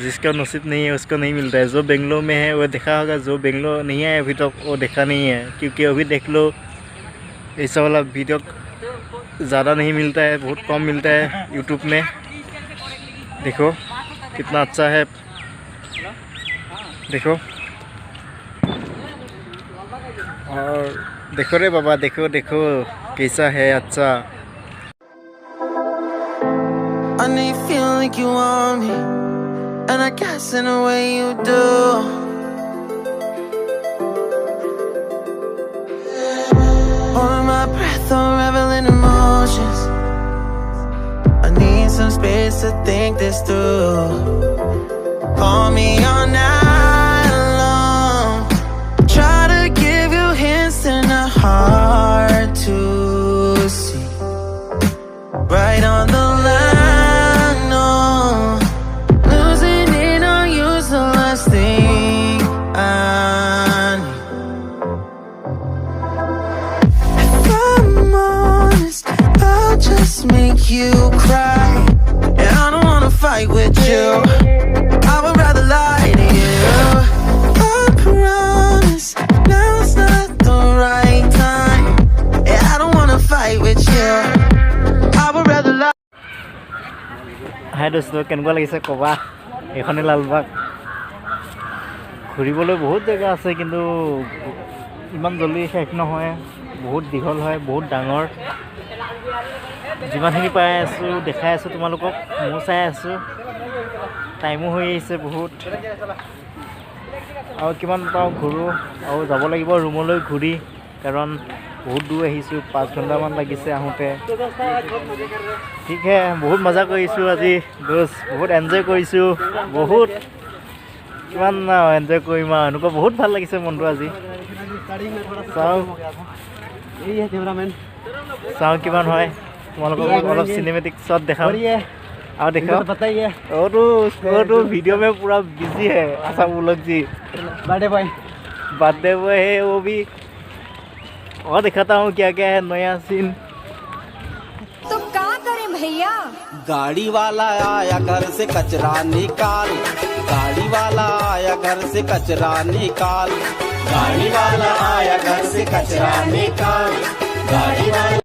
A: जिसका नसीब नहीं है उसको नहीं मिलता है जो बेंगलोर में है वो देखा होगा जो बेंगलोर नहीं है अभी तक वो देखा नहीं है क्योंकि अभी देख लो ऐसा वाला वीडियो ज़्यादा नहीं मिलता है बहुत कम मिलता है यूट्यूब में देखो कितना अच्छा है देखो और देखो रे बाबा देखो देखो कैसा है अच्छा
C: I know you feel like you want me, and I guess in a way you do. Holding my breath, I'm reveling emotions. I need some space to think this through. Call me all night long. Try to give you hints and a hard to see. Right on the line, no. Losing it on you's the last thing I need. If I'm honest, I'll just make you cry. And I don't wanna fight with you, I would rather lie to you. I promise, now's not the right time. And I don't wanna fight with you, I would rather lie.
A: হাই দোস্ত কেনেকুৱা লাগিছে ক'বা এইখনে লালবাগ ঘূৰিবলৈ বহুত জেগা আছে কিন্তু ইমান জলদি শেষ নহয় বহুত দীঘল হয় বহুত ডাঙৰ যিমানখিনি পাই আছোঁ দেখাই আছোঁ তোমালোকক ময়ো চাই আছোঁ টাইমো হৈ আহিছে বহুত আৰু কিমান পাওঁ ঘূৰোঁ আৰু যাব লাগিব ৰুমলৈ ঘূৰি কাৰণ বহুত দূৰ আহিছোঁ 5 ঘণ্টামান লাগিছে আহোঁতে ঠিকহে বহুত মজা কৰিছোঁ আজি দোস্ত বহুত এনজয় কৰিছোঁ বহুত কিমান এনজয় কৰিম আৰু এনেকুৱা বহুত ভাল লাগিছে মনটো আজি চাওঁ কিমান হয় তোমালোকক অলপ চিনেমেটিক শ্বট দেখাওঁ और देखो बताइए वो तो वीडियो में पूरा बिजी है आशा मुलक जी बर्थडे बॉय है वो भी और दिखाता हूँ क्या क्या है नया सीन
D: तो क्या करें भैया
G: गाड़ी वाला आया घर से कचरा निकाल गाड़ी वाला आया घर से कचरा निकाल गाड़ी वाला आया घर से कचरा निकाल गाड़ी वाला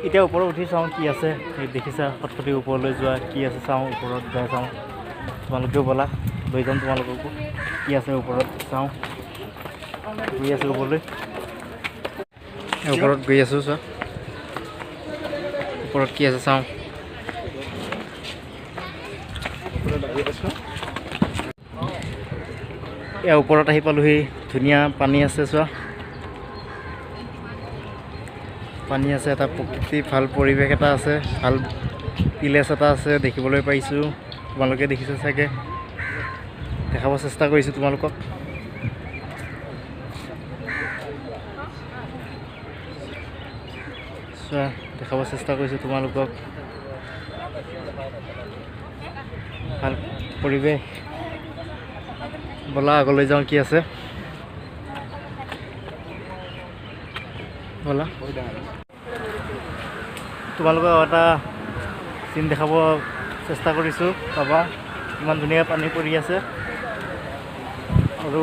A: এতিয়া ওপৰত উঠি চাওঁ কি আছে এই দেখিছা ফটফটি ওপৰলৈ যোৱা কি আছে চাওঁ ওপৰত যাই চাওঁ তোমালোকেও ব'লা লৈ যাম তোমালোককো কি আছে ওপৰত চাওঁ গৈ আছোঁ ওপৰলৈ ওপৰত গৈ আছোঁ চোৱা ওপৰত কি আছে চাওঁ এয়া ওপৰত আহি পালোহি ধুনীয়া পানী আছে চোৱা পানী আছে এটা প্ৰকৃতি ভাল পৰিৱেশ এটা আছে ভাল প্লেচ এটা আছে দেখিবলৈ পাইছোঁ তোমালোকে দেখিছা চাগে দেখাব চেষ্টা কৰিছোঁ তোমালোকক চোৱা দেখাব চেষ্টা কৰিছোঁ তোমালোকক ভাল পৰিৱেশ ব'লা আগলৈ যাওঁ কি আছে ব'লা তোমালোকক এটা চিন দেখাব চেষ্টা কৰিছোঁ চাবা ইমান ধুনীয়া পানী পৰি আছে আৰু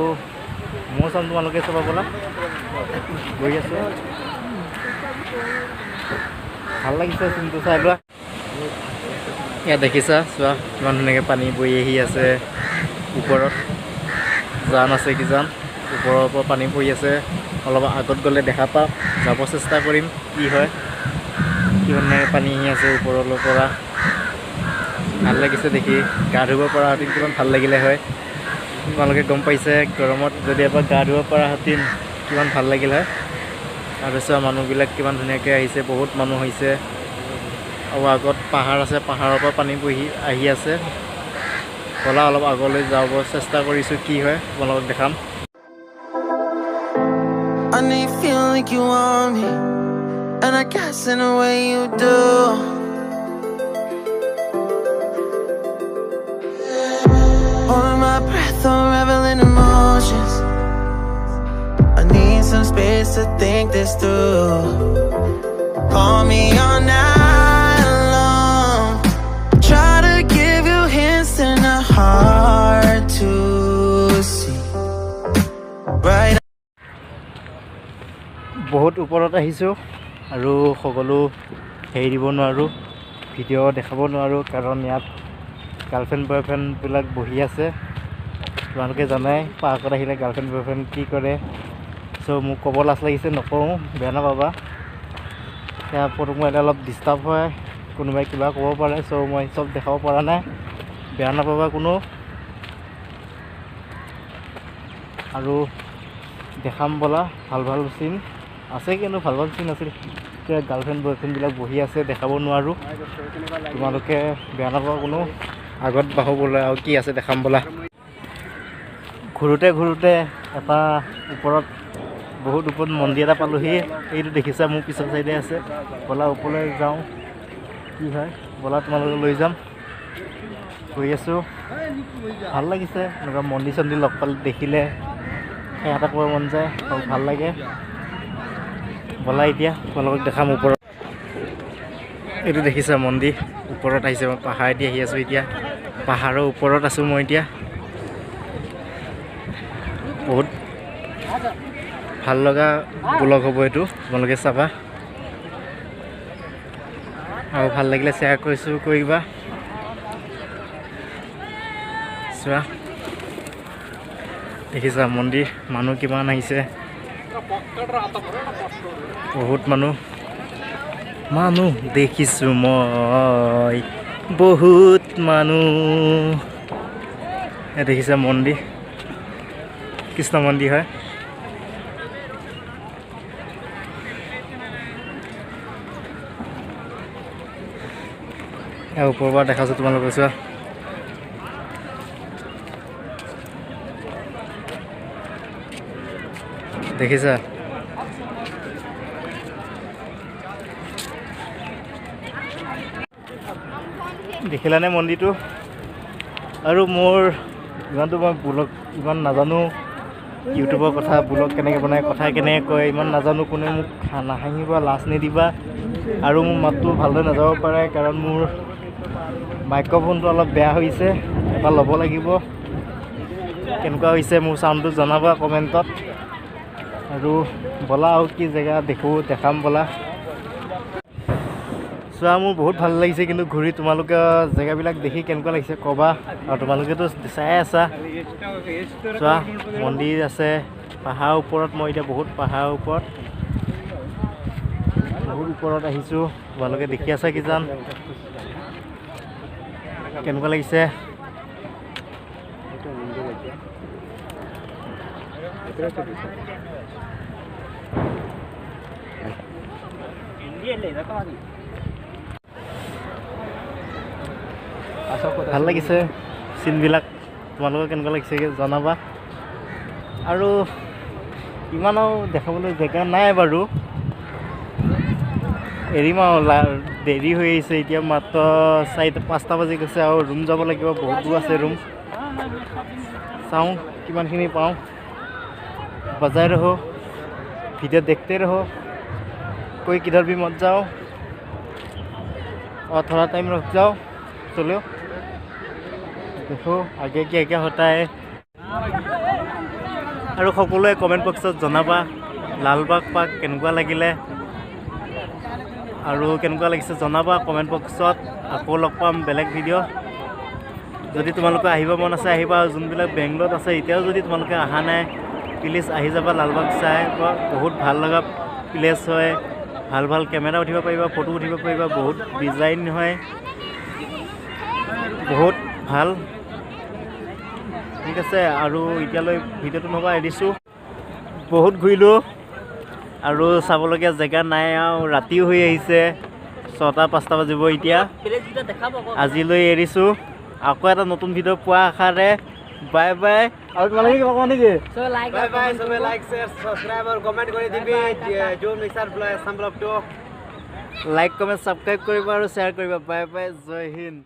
A: ময়ো চাম তোমালোকে চাবা ব'লা গৈ আছোঁ ভাল লাগিছে চিনটো চাই লোৱা ইয়াত দেখিছা চোৱা ইমান ধুনীয়াকৈ পানী বৈ আহি আছে ওপৰত জান আছে কি জান ওপৰৰ পৰা পানী পৰি আছে অলপ আগত গ'লে দেখা পাম যাব চেষ্টা কৰিম কি হয় কিমান পানী আহি আছে ওপৰলৈ পৰা ভাল লাগিছে দেখি গা ধুব পৰা হেঁতেন কিমান ভাল লাগিলে হয় তোমালোকে গম পাইছে গৰমত যদি এবাৰ গা ধুব পৰা হেঁতেন কিমান ভাল লাগিল হয় আৰু চোৱা মানুহবিলাক কিমান ধুনীয়াকৈ আহিছে বহুত মানুহ হৈছে আৰু আগত পাহাৰ আছে পাহাৰৰ পৰা পানী বহি আহি আছে ব'লা অলপ আগলৈ যাব চেষ্টা কৰিছোঁ কি হয় তোমালোকক দেখাম
C: I know you feel like you want me, and I guess in a way you do. Holding my breath, I'm reveling emotions. I need some space to think this through. Call me all night long. Try to give you hints and a hard to see. Right.
A: বহুত ওপৰত আহিছোঁ আৰু সকলো হেৰি দিব নোৱাৰোঁ video' দেখাব নোৱাৰোঁ কাৰণ ইয়াত গাৰ্লফ্ৰেণ্ড বয়ফ্ৰেণ্ডবিলাক বহি আছে তোমালোকে জানাই পাৰ্কত আহিলে গাৰ্লফ্ৰেণ্ড বয়ফ্ৰেণ্ড কি কৰে চ' মোক ক'ব লাজ লাগিছে নকওঁ বেয়া নাপাবা সেয়া ফটো মাৰিলে অলপ ডিষ্টাৰ্ব হয় কোনোবাই কিবা ক'ব পাৰে চ' মই চব দেখাব পৰা নাই বেয়া নাপাবা কোনো আৰু দেখাম ব'লা ভাল ভাল চিন আছে, কিন্তু ভাল ভাল চিন আছিল। এতিয়া গাৰ্লফ্ৰেণ্ড বয়ফ্ৰেণ্ডবিলাক বহি আছে, দেখাব নোৱাৰোঁ, তোমালোকে বেয়া নাপাব কোনো। আগত বাহুবলৈ আৰু কি আছে দেখাম ব'লা। ঘূৰোঁতে ঘূৰোঁতে এটা ওপৰত বহুত ওপৰত মন্দিৰ এটা পালোহি। এইটো দেখিছা মোৰ পিছৰ চাইডে আছে। ব'লা ওপৰলৈ যাওঁ, কি হয় ব'লা তোমালোকে লৈ যাম। গৈ আছোঁ, ভাল লাগিছে এনেকুৱা মন্দিৰ চন্দিৰ লগ পালে দেখিলে সেৱা এটা কৰিব মন যায় আৰু ভাল লাগে। ব'লা এতিয়া তোমালোকক দেখাম ওপৰত। এইটো দেখিছা মন্দিৰ ওপৰত আহিছে, মই পাহাৰেদি আহি আছোঁ এতিয়া। পাহাৰৰ ওপৰত আছোঁ মই এতিয়া। বহুত ভাল লগা ব্লগ হ'ব এইটো, তোমালোকে চাবা আৰু ভাল লাগিলে শ্বেয়াৰ কৰিবা। চোৱা দেখিছা মন্দিৰ, মানুহ কিমান আহিছে, বহুত মানুহ দেখিছোঁ মই, বহুত মানুহ। দেখিছা মন্দিৰ, কৃষ্ণ মন্দিৰ হয়। ওপৰৰ পৰা দেখাইছোঁ তোমালোকে চোৱা। দেখিছা দেখিলানে মন্দিৰটো? আৰু মোৰ ইমানটো মই ব্লগ ইমান নাজানো, ইউটিউবৰ কথা, ব্লগ কেনেকৈ বনায়, কথা কেনেকৈ কয় ইমান নাজানো। কোনে মোক নাহাঁহিবা, লাজ নিদিবা। আৰু মোৰ মাতটো ভালদৰে নাযাব পাৰে, কাৰণ মোৰ মাইক্ৰফোনটো অলপ বেয়া হৈছে, এটা ল'ব লাগিব। কেনেকুৱা হৈছে মোৰ চাউণ্ডটো জনাবা কমেণ্টত। আৰু ব'লা আৰু কি জেগা দেখাম ব'লা। চোৱা মোৰ বহুত ভাল লাগিছে কিন্তু ঘূৰি, তোমালোকে জেগাবিলাক দেখি কেনেকুৱা লাগিছে ক'বা। আৰু তোমালোকেতো চাই আছা, চোৱা মন্দিৰ আছে পাহাৰৰ ওপৰত। মই এতিয়া বহুত পাহাৰৰ ওপৰত আহিছোঁ, তোমালোকে দেখি আছা কিজান কেনেকুৱা লাগিছে। ভাল লাগিছে চিনবিলাক, তোমালোকৰ কেনেকুৱা লাগিছে জনাবা। আৰু ইমানো দেখাবলৈ জেগা নাই বাৰু, এৰিম আৰু দেৰি হৈ আহিছে এতিয়া, মাত্ৰ 4-5টা বাজি গৈছে আৰু ৰুম যাব লাগিব। বহুত দূৰ আছে ৰুম, চাওঁ কিমানখিনি পাওঁ। बजाए रहो, वीडियो देखते रहो, कोई किधर भी मत जाओ और थोड़ा टाइम रुक जाओ, चलो देखो आगे क्या क्या होता है। আৰু সকলোৱে কমেণ্ট বক্সত জনাবা লালবাগ পাৰ্ক কেনেকুৱা লাগিলে আৰু কেনেকুৱা লাগিছে জনাবা কমেণ্ট বক্সত। আকৌ লগ পাম বেলেগ ভিডিঅ'। যদি তোমালোকে আহিব মন আছে আহিবা, আৰু যোনবিলাক বেংগলত আছে এতিয়াও যদি তোমালোকে অহা নাই প্লিজ আহি যাবা লালবাগ চাই। বহুত ভাল লগা প্লেচ হয়, ভাল ভাল কেমেৰা উঠিব পাৰিবা, ফটো উঠিব পাৰিবা, বহুত ডিজাইন হয়, বহুত ভাল। ঠিক আছে, আৰু এতিয়ালৈ ভিডিঅ'টো নহ'বা এৰিছোঁ। বহুত ঘূৰিলোঁ আৰু চাবলগীয়া জেগা নাই, আৰু ৰাতিও হৈ আহিছে, 6-5টা বাজিব এতিয়া। আজিলৈ এৰিছোঁ, আকৌ এটা নতুন ভিডিঅ' পোৱা আশাৰে বাই বাই। আৰু তোমালোকে কিবা কোৱা নেকি?
B: বাই বাই, সবে লাইক শ্বেয়াৰ সাবস্ক্ৰাইব আৰু কমেণ্ট কৰি দিবি জোন মিক্সাৰ ব্লগটো।
A: লাইক কমেণ্ট ছাবস্ক্ৰাইব কৰিবা আৰু শ্বেয়াৰ কৰিবা। বাই বাই, জয় হিন্দ।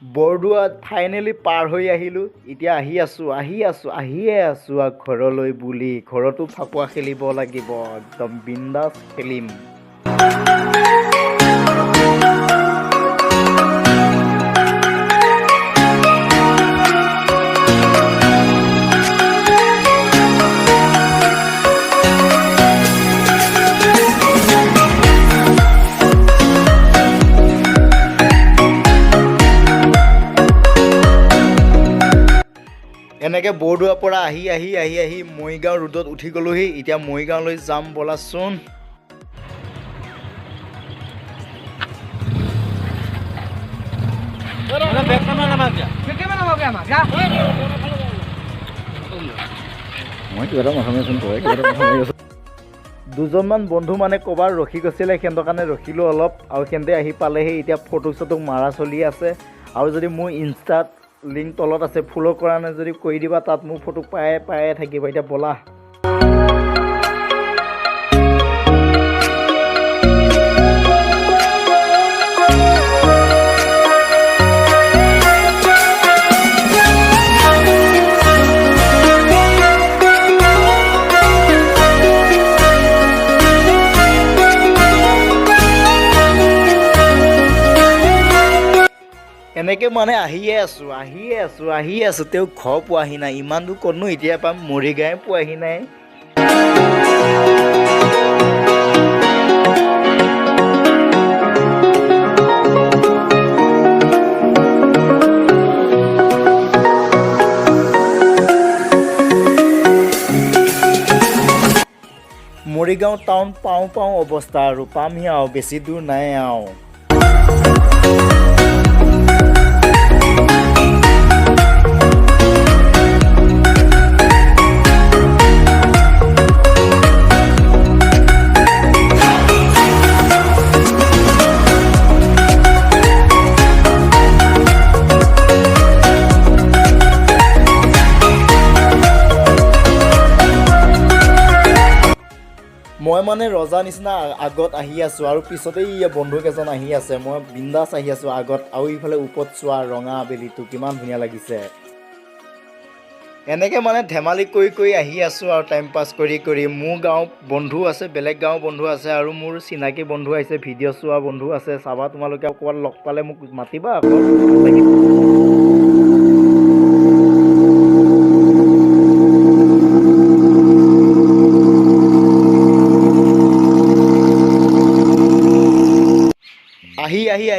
A: বৰদোৱাত ফাইনেলি পাৰ হৈ আহিলোঁ এতিয়া আহিয়ে আছোঁ আৰু ঘৰলৈ বুলি ঘৰতো ফাকুৱা খেলিব লাগিব একদম বিন্দাছ খেলিম এনেকৈ বৰদোৱাৰ পৰা আহি মৰিগাঁও ৰোডত উঠি গ'লোহি এতিয়া মৰিগাঁৱলৈ যাম ব'লাচোন দুজনমান বন্ধু মানে ক'ৰবাত ৰখি গৈছিলে সিহঁতৰ কাৰণে ৰখিলোঁ অলপ আৰু সিহঁতে আহি পালেহি এতিয়া ফটো চটো মাৰা চলি আছে আৰু যদি মোৰ ইনষ্টাত লিংক তলত আছে ফ'ল' কৰা নাই যদি কৰি দিবা তাত মোৰ ফটো পায়ে থাকিব এতিয়া ব'লা এনেকৈ মানে আহিয়ে আছোঁ তেওঁ ঘৰ পোৱাহি নাই ইমান দূৰ ক'তনো এতিয়া পাম মৰিগাঁৱে পোৱাহি নাই মৰিগাঁও টাউন পাওঁ অৱস্থা আৰু পামহি আৰু বেছি দূৰ নাই আৰু মই মানে ৰজা নিচিনা আগত আহি আছোঁ আৰু পিছতেই বন্ধু কেইজন আহি আছে মই বিন্দাছ আহি আছোঁ আগত আৰু ইফালে ওপৰত চোৱা ৰঙা আবেলিটো কিমান ধুনীয়া লাগিছে এনেকৈ মানে ধেমালি কৰি আহি আছোঁ আৰু টাইম পাছ কৰি মোৰ গাঁও বন্ধু আছে বেলেগ গাঁও বন্ধু আছে আৰু মোৰ চিনাকি বন্ধু আহিছে ভিডিঅ' চোৱা বন্ধু আছে চাবা তোমালোকে ক'ৰবাত লগ পালে মোক মাতিবা আকৌ ভাল লাগিব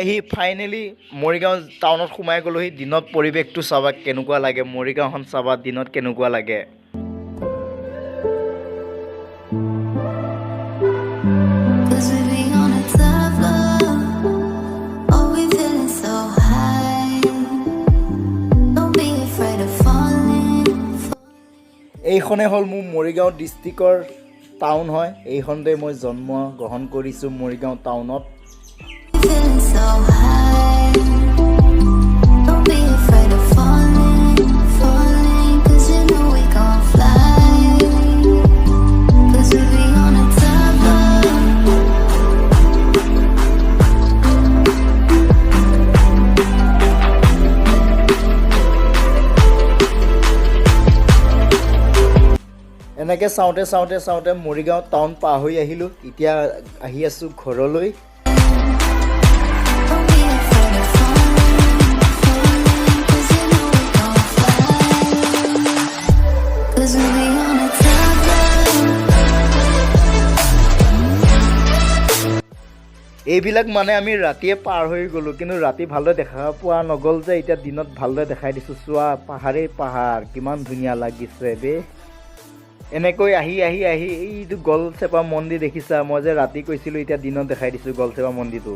A: আহি ফাইনেলি মৰিগাঁও টাউনত সোমাই গ'লোহি দিনত পৰিৱেশটো চাবা কেনেকুৱা লাগে মৰিগাঁওখন চাবা দিনত কেনেকুৱা লাগে এইখনে হ'ল মোৰ মৰিগাঁও ডিষ্ট্ৰিক্টৰ টাউন হয় এইখনতে মই জন্ম গ্ৰহণ কৰিছোঁ মৰিগাঁও টাউনত
C: Feeling so high. Don't be afraid of falling, 'cause you know we gon' fly. 'Cause we be on a top floor.
A: এনেকৈ চাওঁতে মৰিগাঁও টাউন পাৰ হৈ আহিলোঁ এতিয়া আহি আছোঁ ঘৰলৈ এইবিলাক মানে আমি ৰাতিয়ে পাৰ হৈ গ'লোঁ কিন্তু ৰাতি ভালদৰে দেখা পোৱা নগ'ল যে এতিয়া দিনত ভালদৰে দেখাই দিছোঁ চোৱা পাহাৰেই পাহাৰ কিমান ধুনীয়া লাগিছে বে এনেকৈ আহি এইটো গলচেপা মন্দিৰ দেখিছা মই যে ৰাতি কৈছিলোঁ এতিয়া দিনত দেখাই দিছোঁ গলচেপা মন্দিৰটো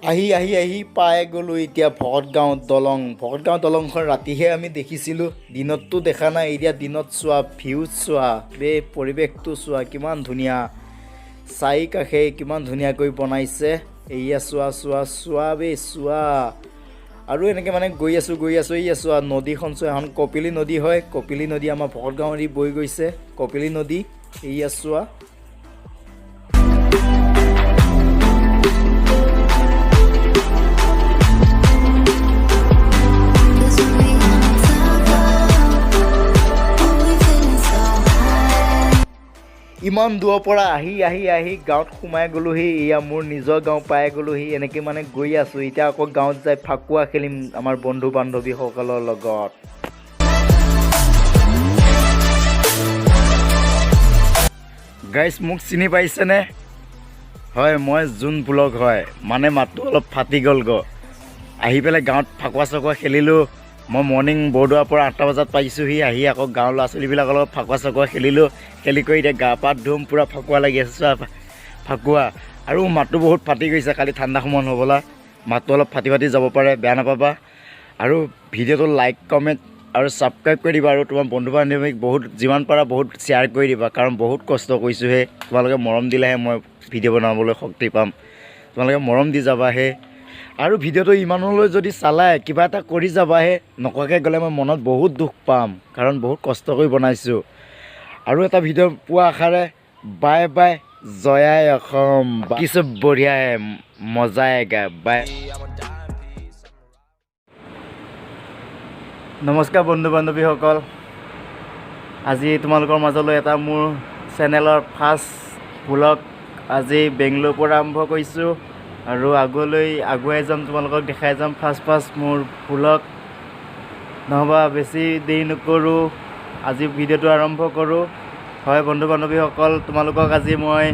H: আহি পাই গ'লোঁ এতিয়া ভকতগাঁও দলংখন ৰাতিহে আমি দেখিছিলোঁ, দিনততো দেখা নাই। এতিয়া দিনত চোৱা, ভিউজ চোৱা, পৰিৱেশটো চোৱা কিমান ধুনীয়া, চাৰিকাষে কিমান ধুনীয়াকৈ বনাইছে। এয়া চোৱা চোৱা। আৰু এনেকৈ মানে গৈ আছোঁ এয়া চোৱা, নদীখন চোৱা, এখন কপিলী নদী হয়। কপিলী নদী আমাৰ ভকতগাঁৱেদি বৈ গৈছে, কপিলী নদী। এয়া চোৱা। ইমান দূৰৰ পৰা আহি গাঁৱত সোমাই গ'লোহি। এয়া মোৰ নিজৰ গাঁও পাই গ'লোহি। এনেকৈ মানে গৈ আছোঁ। এতিয়া আকৌ গাঁৱত যাই ফাকুৱা খেলিম আমাৰ বন্ধু বান্ধৱীসকলৰ লগত। গাইজ মোক চিনি পাইছেনে? হয়, মই জোন ব্লগ হয়। মানে মাতটো অলপ ফাটি গ'লগৈ। আহি পেলাই গাঁৱত ফাকুৱা খেলিলোঁ। মই মৰ্ণিং বৰদোৱাৰ পৰা 8টা বজাত পাইছোঁহি। আহি আকৌ গাঁৱৰ ল'ৰা ছোৱালীবিলাকৰ লগত ফাকুৱা খেলিলোঁ। খেলি কৰি এতিয়া গা পা ধুম, পূৰা ফাকুৱা লাগি আছে চোৱা, ফাকুৱা। আৰু মাতটো বহুত ফাটি গৈছে, কালি ঠাণ্ডা সময়ত হ'বলা মাতটো অলপ ফাটি যাব পাৰে, বেয়া নাপাবা। আৰু ভিডিঅ'টো লাইক কমেণ্ট আৰু ছাবস্ক্ৰাইব কৰি দিবা। আৰু তোমাৰ বন্ধু বান্ধৱীক যিমান পাৰা বহুত শ্বেয়াৰ কৰি দিবা, কাৰণ বহুত কষ্ট কৰিছোঁহে। তোমালোকে মৰম দিলেহে মই ভিডিঅ' বনাবলৈ শক্তি পাম। তোমালোকে মৰম দি যাবাহে। আৰু ভিডিঅ'টো ইমানলৈ যদি চালাই কিবা এটা কৰি যাবাহে, নকৰাকৈ গ'লে মই মনত বহুত দুখ পাম, কাৰণ বহুত কষ্ট কৰি বনাইছোঁ। আৰু এটা ভিডিঅ' পোৱা আশাৰে বাই বাই, জয়াই অসম, কিছু বঢ়িয়াই মজা আয়েগা, বাই। নমস্কাৰ বন্ধু বান্ধৱীসকল, আজি তোমালোকৰ মাজলৈ এটা মোৰ চেনেলৰ ফাৰ্ষ্ট ব্লগ আজি বেংগলোৰৰ পৰা আৰম্ভ কৰিছোঁ। আৰু আগুৱাই যাম, তোমালোকক দেখাই যাম ফাৰ্ষ্ট মোৰ ব্লগ। নহ'বা বেছি দেৰি নকৰোঁ, আজি ভিডিঅ'টো আৰম্ভ কৰোঁ। হয় বন্ধু বান্ধৱীসকল, তোমালোকক আজি মই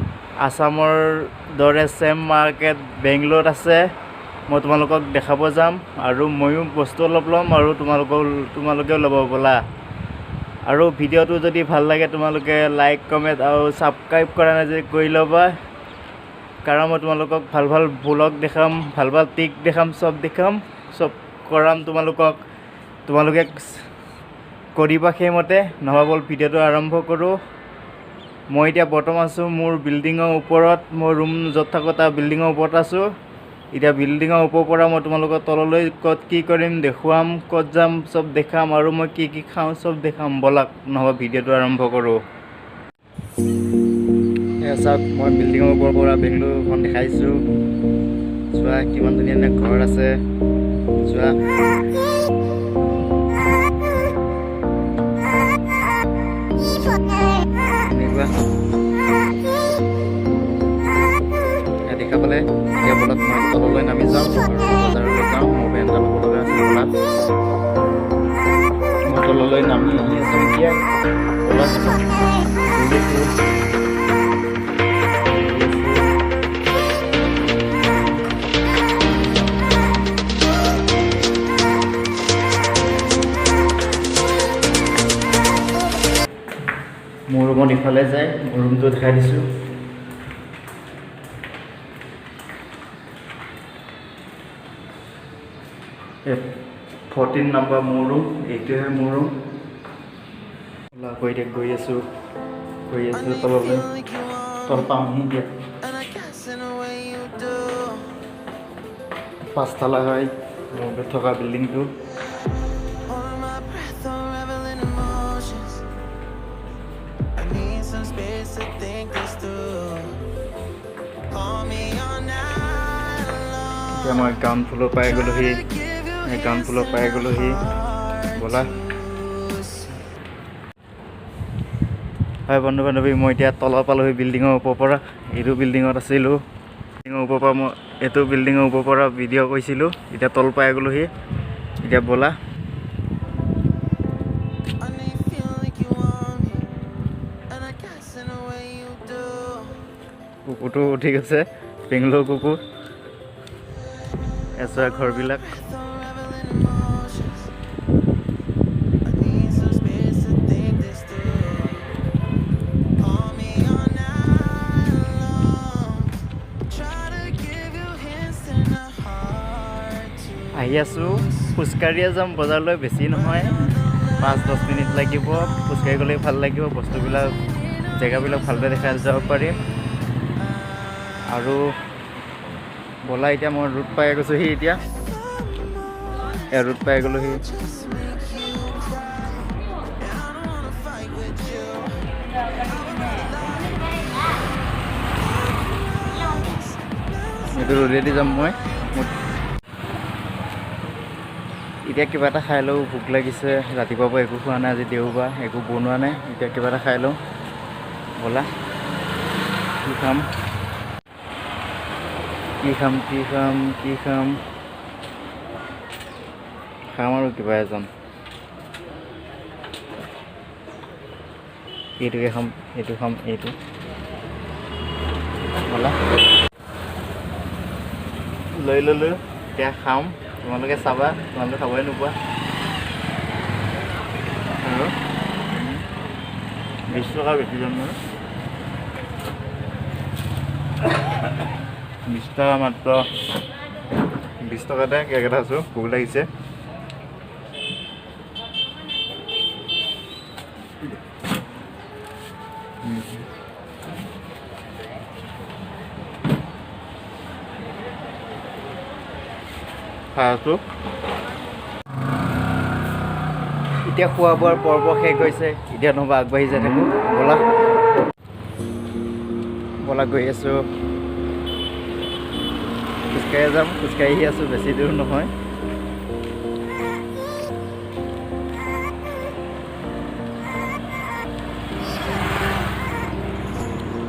H: আছামৰ দৰে ছেম মাৰ্কেট বেংগলোৰত আছে, মই তোমালোকক দেখাব যাম। আৰু ময়ো বস্তু অলপ ল'ম, আৰু তোমালোকেও ল'ব ব'লা। আৰু ভিডিঅ'টো যদি ভাল লাগে তোমালোকে লাইক কমেণ্ট আৰু ছাবস্ক্ৰাইব কৰা নাই যদি কৰি ল'বা, কাৰণ মই তোমালোকক ভাল ব্লগ দেখাম, ভাল ট্ৰিক দেখাম, চব কৰাম তোমালোকে কৰিবা সেইমতে। নহ'বা ব'ল ভিডিঅ'টো আৰম্ভ কৰোঁ। মই এতিয়া বৰ্তমান আছোঁ মোৰ বিল্ডিঙৰ ওপৰত, মোৰ ৰুম য'ত থাকোঁ তাৰ বিল্ডিঙৰ ওপৰত আছোঁ। এতিয়া বিল্ডিঙৰ ওপৰৰ পৰা মই তোমালোকৰ তললৈ ক'ত কি কৰিম দেখুৱাম, ক'ত যাম চব দেখাম, আৰু মই কি খাওঁ চব দেখাম। ব'লক নহ'বা ভিডিঅ'টো আৰম্ভ কৰোঁ। চাওক, মই বিল্ডিঙৰ ওপৰৰ পৰা বেংগলোৰখন দেখাইছোঁ। চোৱা কিমান ধুনীয়া ঘৰ আছে, চোৱা। দেখা পালে এতিয়া বলত মই তললৈ নামি যাওঁ আৰু বজাৰলৈ যাওঁ। মোৰ পেণ্ট এটা ল'ব লগা আছে বলাত। মই তললৈ নামি আহি আছোঁ এতিয়া বলত। মোৰ ৰুমত ইফালে যায়, মোৰ ৰুমটো দেখাই দিছোঁ। 14 নম্বৰ মোৰ ৰুম, এইটোহে মোৰ ৰুম। গৈ আছোঁ তললৈ, তল পামহি দিয়া। 5তলা হয় মোৰ থকা বিল্ডিংটো। এতিয়া মই গ্ৰাউণ্ড ফ্ল'ৰ পাই গ'লোহি, ব'লা। হয় বন্ধু বান্ধৱী, মই এতিয়া তলৰ পালোহি বিল্ডিঙৰ ওপৰৰ পৰা। এইটো বিল্ডিঙত আছিলোঁ, এইটো বিল্ডিঙৰ ওপৰৰ পৰা ভিডিঅ' কৰিছিলোঁ। এতিয়া তল পাই গ'লোহি, এতিয়া ব'লা। কুকুৰটো উঠি গৈছে, বেংগলোৰ কুকুৰ। এচৰা ঘৰবিলাক। আহি আছোঁ খোজকাঢ়িয়ে যাম বজাৰলৈ বেছি নহয় 5-10 মিনিট লাগিব খোজকাঢ়ি গ'লে ভাল লাগিব বস্তুবিলাক জেগাবিলাক ভালদৰে দেখাই যাব পাৰিম আৰু ব'লা এতিয়া মই ৰোড পাই গৈছোঁহি এতিয়া ৰোড পাই গ'লোহি এইটো ৰোডেদি যাম মই এতিয়া কিবা এটা খাই লওঁ ভোক লাগিছে ৰাতিপুৱাৰ পৰা একো খোৱা নাই আজি দেওবাৰ একো বনোৱা নাই এতিয়া কিবা এটা খাই লওঁ ব'লা কি খাম খাম আৰু কিবা এজন এইটোকে খাম এইটো ব'লা লৈ ল'লোঁ এতিয়া খাম তোমালোকে চাবা তোমালোকে খাবই নোপোৱা আৰু 20 টকা বেছি যাম নহয় 20 টকা মাত্ৰ 20 টকাতে কেক এটা আছোঁ ভোক লাগিছে খাই আছোঁ এতিয়া খোৱা বোৱাৰ পৰ্ব শেষ হৈছে এতিয়া নহ'বা আগবাঢ়ি যাই থাকোঁ ব'লা গৈ আছোঁ খোজকাঢ়ি যাম খোজকাঢ়ি আছোঁ বেছি দূৰ নহয়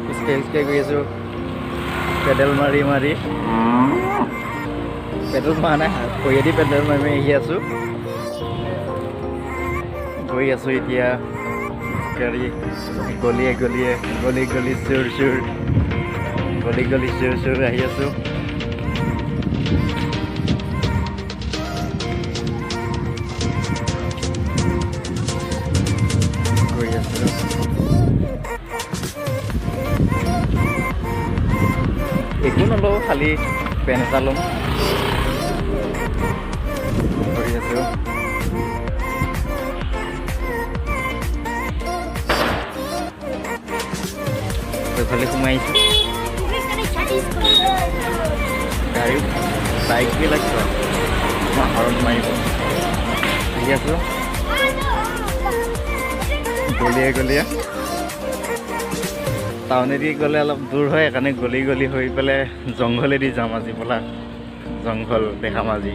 H: খোজকাঢ়ি গৈ আছোঁ পেডেল মাৰি পেডেল মৰা নাই ভৰিয়েদি পেডেল মাৰি আহি আছোঁ গৈ আছোঁ এতিয়া গাড়ী গলিয়ে চুৰ আহি আছোঁ গৈ আছোঁ একো নলওঁ খালি পেন এটা ল'ম কৰি আছোঁ এইফালে সোমাই আহিছোঁ গাড়ী বাইকবিলাক মই হৰণ মাৰিব আহি আছোঁ গলিয়ে টাউনেদি গ'লে অলপ দূৰ হয় সেইকাৰণে গলি হৈ পেলাই জংঘলেদি যাম আজি ব'লা জংঘল দেখাম আজি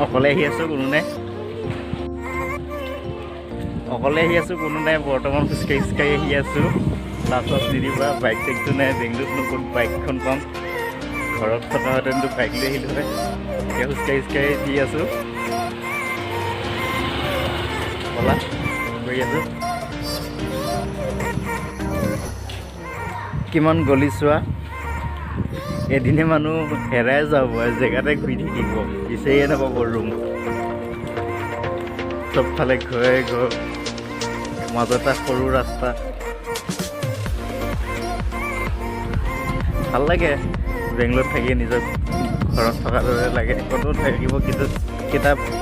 H: অকলে আহি আছোঁ কোনো নাই বৰ্তমান খোজকাঢ়ি আহি আছোঁ লাষ্টত নিদিবা বাইক চাইকটো নাই বেংগলোৰত ক'ত বাইকখন পাম ঘৰত থকাহেঁতেনতো বাইক লৈ আহিলোঁ হয় এতিয়া খোজকাঢ়ি দি আছোঁ ব'লা গৈ আছোঁ কিমান গলি চোৱা এদিনে মানুহ হেৰাই যাব জেগাতে ঘূৰি থাকিব বিচাৰিয়ে নাপাব ৰুম চবফালে ঘৰে ঘৰ মাজত এটা সৰু ৰাস্তা ভাল লাগে বেংগলোৰত থাকি নিজৰ ঘৰত থকাৰ দৰে লাগে ক'তো থাকিব কিন্তু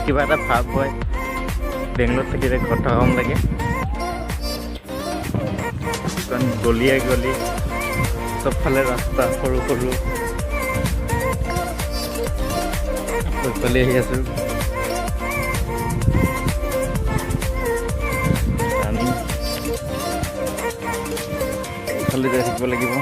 H: কিবা এটা ভাৱ হয় বেংগলোৰত থাকিলে ঘৰত থকা লাগে কাৰণ গলিয়ে চবফালে ৰাস্তা সৰু চবফালে আহি আছোঁ এইফালে যাই থাকিব লাগিব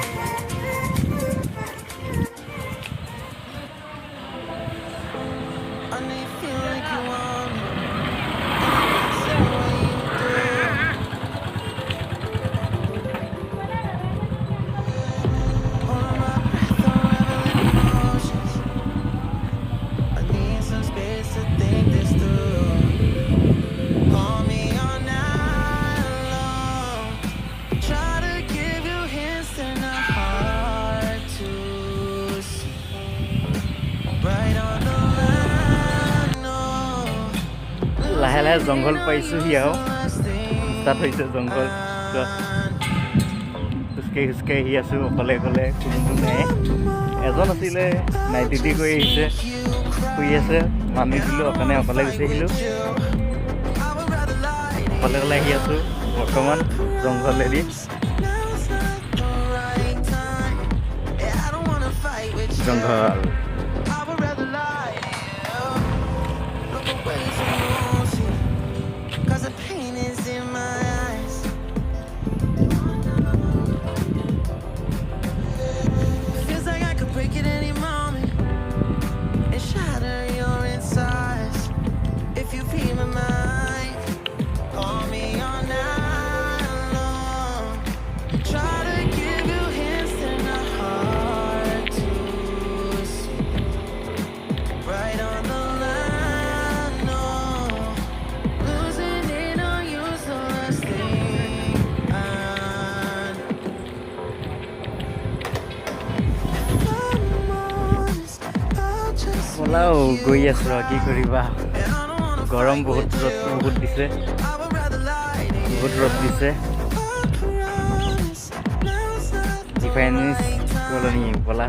H: লাহে লাহে জংঘল পাইছোঁহি আৰু তাত হৈছে জংঘল খোজকাঢ়ি আহি আছোঁ অকলে কোনো নাই এজন আছিলে নাইট ডিউটি কৰি আহিছে শুই আছে মানি দিলোঁ অকলে অকলে গুচি আহিলোঁ অকলে অকলে আহি আছোঁ বৰ্তমান জংঘল এৰি জংঘল বলাও গৈ আছোঁ আৰু কি কৰিবা গৰম বহুত ৰ'দ বহুত দিছে ডিফাইনেন্স কলনি বলা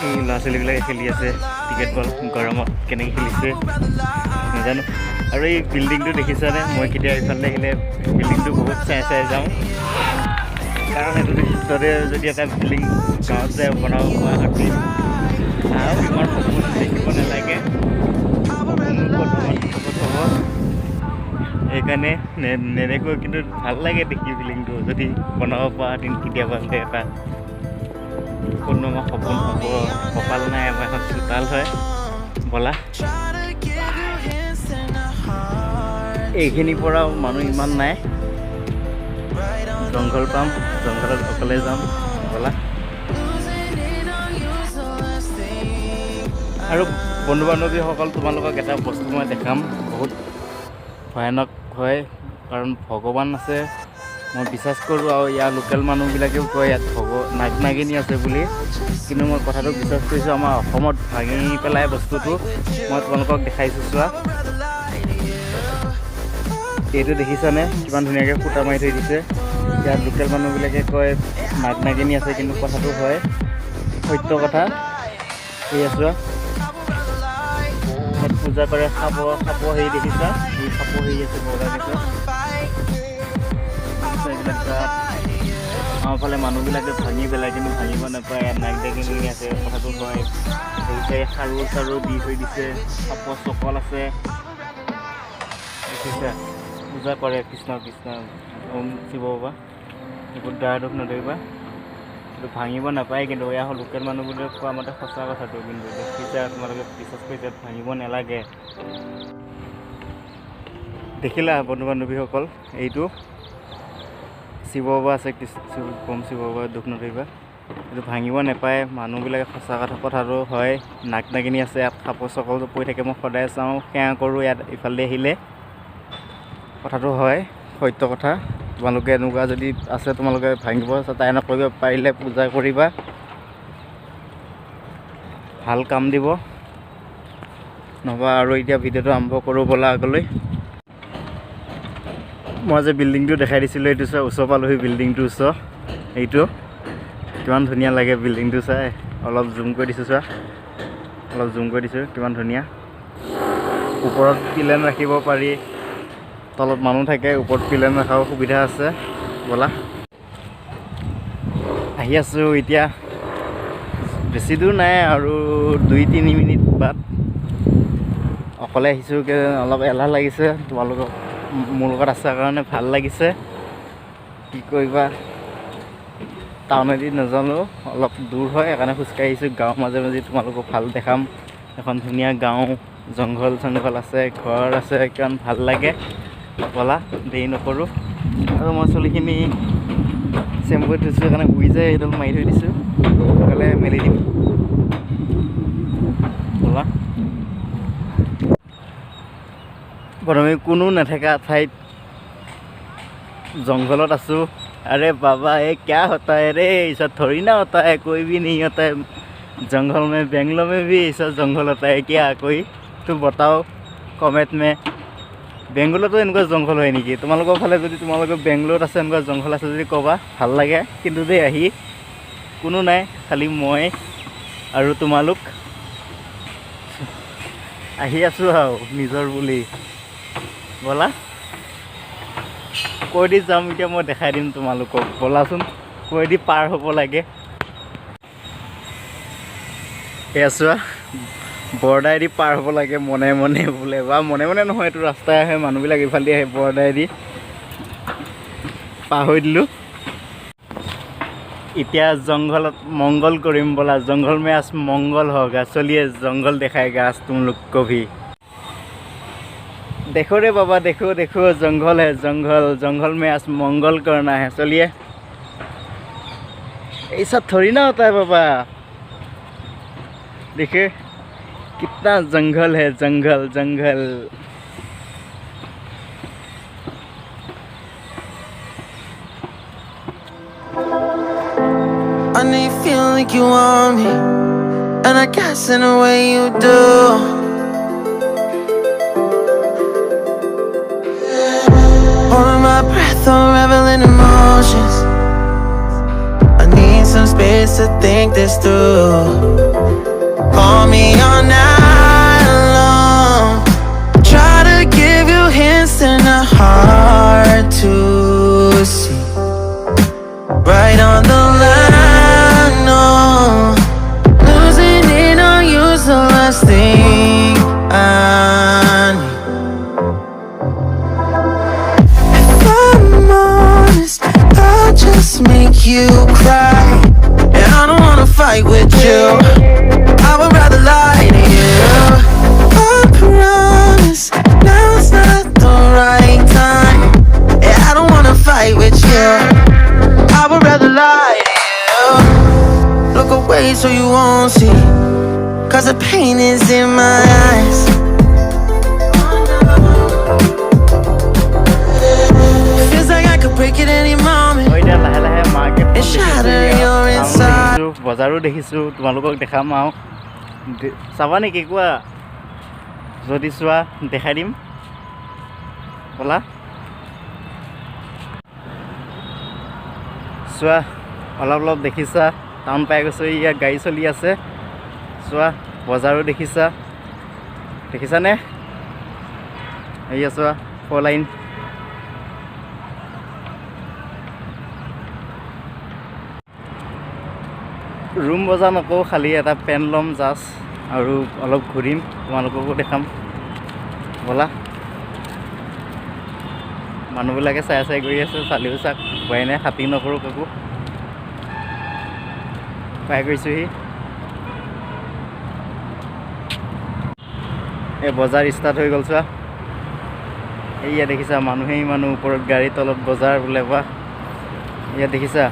H: এই ল'ৰা ছোৱালীবিলাকে খেলি আছে ক্ৰিকেট বল গৰমত কেনেকৈ খেলিছে নাজানো আৰু এই বিল্ডিংটো দেখিছানে মই কেতিয়া এইফালে আহিলে বিল্ডিংটো বহুত চাই যাওঁ কাৰণ সেইটো ভিতৰে যদি এটা বিল্ডিং গাঁৱত যায় বনাব পৰা হাতি আৰু ইমান সপোন দেখিব নালাগে হ'ব সেইকাৰণে নেদেখোঁ কিন্তু ভাল লাগে দেখি বিল্ডিংটো যদি বনাব পৰা দিন কেতিয়াবা এটা কোনো আমাৰ সপোন হ'ব কপাল নাই আমাৰ এখন চোতাল হয় বলা এইখিনিৰ পৰাও মানুহ ইমান নাই জংঘল পাম জংঘলত অকলে যাম বলা আৰু বন্ধু বান্ধৱীসকল তোমালোকক এটা বস্তু মই দেখাম বহুত ভয়ানক হয় কাৰণ ভগৱান আছে মই বিশ্বাস কৰোঁ আৰু ইয়াৰ লোকেল মানুহবিলাকেও কয় ইয়াত নাগ নাগিনী আছে বুলি কিন্তু মই কথাটো বিশ্বাস কৰিছোঁ আমাৰ অসমত ভাঙি পেলাই বস্তুটো মই তোমালোকক দেখাইছোঁ চোৱা এইটো দেখিছানে কিমান ধুনীয়াকৈ ফুটা মাৰি থৈ দিছে ইয়াত লোকেল মানুহবিলাকে কয় নাগ নাগিনী আছে কিন্তু কথাটো হয় সত্য কথা এয়া চোৱা ইয়াত পূজা কৰে খাব হেৰি দেখিছা এই খাব হেৰি আছে বগা দেখিছা আমাৰ ফালে মানুহবিলাকে ভাঙি পেলাই কিন্তু ভাঙিব নাপায় ইয়াত নাগ নাগিনী আছে কথাটো হয় সেইকাৰণে খাৰু দি থৈ দিছে সাপ চকল আছে দেখিছা পূজা কৰে কৃষ্ণ ওম শিৱ বাবা এইবোৰ দাৰ দুখ নধৰিবা কিন্তু ভাঙিব নাপায় কিন্তু এয়া হ'ল লোকেল মানুহবোৰে কোৱা মতে সঁচা কথাটো কিন্তু দেখিছা তোমালোকে বিশ্বাস কৰিছে ভাঙিব নালাগে দেখিলা বন্ধু বান্ধৱীসকল এইটো শিৱ বাবা আছে ওম শিৱ বাবা দুখ নধৰিবা এইটো ভাঙিব নাপায় মানুহবিলাকে সঁচা কথাটো হয় নাগ নাগিনী আছে ইয়াত সাপ চকল পৰি থাকে মই সদায় চাওঁ সেৱা কৰোঁ ইয়াত ইফালে আহিলে কথাটো হয় সত্য কথা তোমালোকে এনেকুৱা যদি আছে তোমালোকে ভাঙিব তাই নকৰিব পাৰিলে পূজা কৰিবা ভাল কাম দিব নহ'বা আৰু এতিয়া ভিডিঅ'টো আৰম্ভ কৰোঁ ব'লা আগলৈ মই যে বিল্ডিংটো দেখাই দিছিলোঁ এইটো চোৱা ওচৰ পালোহি বিল্ডিংটো ওচৰ এইটো কিমান ধুনীয়া লাগে বিল্ডিংটো চাই অলপ জুম কৰি দিছোঁ চোৱা কিমান ধুনীয়া ওপৰত পিলেন ৰাখিব পাৰি তলত মানুহ থাকে ওপৰত পিলেন ৰখাও সুবিধা আছে ব'লা আহি আছোঁ এতিয়া বেছি দূৰ নাই আৰু 2-3 মিনিট বাট অকলে আহিছোঁ অলপ এলাহ লাগিছে তোমালোকক মোৰ লগত আছে কাৰণে ভাল লাগিছে কি কৰিবা টাউনেদি নাজানো অলপ দূৰ হয় সেইকাৰণে খোজকাঢ়ি আহিছোঁ গাঁৱৰ মাজে মাজে তোমালোকক ভাল দেখাম এখন ধুনীয়া গাঁও জংঘল আছে ঘৰ আছে কিমান ভাল লাগে ব'লা দেৰি নকৰোঁ আৰু মই চুলিখিনি চেম্পু থৈছোঁ সেইকাৰণে উৰি যায় সেইডাল মাৰি থৈ দিছোঁ সোনকালে মেলি দিম ব'লা প্ৰথমে কোনো নাথাকা ঠাইত জংঘলত আছোঁ अरे बाबा ये क्या होता है रे ऐसा थोड़ी ना होता है कोई भी नहीं होता है जंगल में बेंगलोर में भी ऐसा जंगल होता है क्या कोई तो बताओ कमेंट में बेंगलोर तो इनका जंगल है नेকি তোমালোকৰ ফালে যদি তোমালোকৰ বেংগলোৰত আছে এনেকুৱা জংঘল আছে যদি ক'বা ভাল লাগে কিন্তু দেই আহি কোনো নাই, খালি মই আৰু তোমালোক আহি আছোঁ আৰু নিজৰ বুলি। ব'লা কৈ দি যাম এতিয়া, মই দেখাই দিম তোমালোকক। ব'লাচোন কৈ দি পাৰ হ'ব লাগে। সেয়া চোৱা, বৰ্ডাৰেদি পাৰ হ'ব লাগে মনে মনে বোলে, বা মনে মনে নহয়, এইটো ৰাস্তাই আহে, মানুহবিলাক ইফালেদি আহে বৰ্ডাৰেদি। পাহৰি দিলোঁ। এতিয়া জংঘলত মংগল কৰিম ব'লা, জংঘল মে আজ মংগল হোগা, চলিয়ে জংঘল দেখাएगा आज तुम लोग को भी। देखो रे बाबा, देखो देखो, जंगल है जंगल, जंगल में आज मंगल करना है, चलिए। ऐसा थोड़ी ना होता है बाबा, देखिए कितना जंगल है, जंगल जंगल।
C: I know you feel like you want me, and I guess in a way you do. Holding my breath, I'm reveling emotions. I need some space to think this through. Call me all night long. Try to give you hints and a hard to see. Right on the line, no. Losing it on you's the last thing I need. If I'm honest, I'll just make you cry, and I don't wanna fight with you. I would rather lie to you. I promise now's not the right time, and I don't wanna fight with you. I would rather lie to you. Look away so you won't see, 'cause the pain is in my eyes. Feels like I could break at any moment
H: এতিয়া লাহে লাহে market
C: and shatter your inside.
H: বজাৰো দেখিছোঁ, তোমালোকক দেখাম আৰু। চাবা নেকি কোৱা? যদি চোৱা দেখাই দিম, ব'লা। চোৱা অলপ অলপ দেখিছা, টাউন পাই গৈছোঁ, ইয়াত গাড়ী চলি আছে। চোৱা বজাৰো দেখিছানে? এয়া চোৱা 4 লাইন। ৰুম বজাৰ নকওঁ, খালি এটা পেন ল'ম জাষ্ট, আৰু অলপ ঘূৰিম, তোমালোককো দেখাম। ব'লা। মানুহবিলাকে চাই গৈ আছে, চালিও চাক হোৱাই নাই, খাতি নকৰোঁ কাকো। পাই গৈছোঁহি। এই বজাৰ ষ্টাৰ্ট হৈ গ'ল চোৱা। এয়া দেখিছা, মানুহেই মানুহ, ওপৰত গাড়ী, তলত বজাৰ বোলে। বা ইয়াত দেখিছা,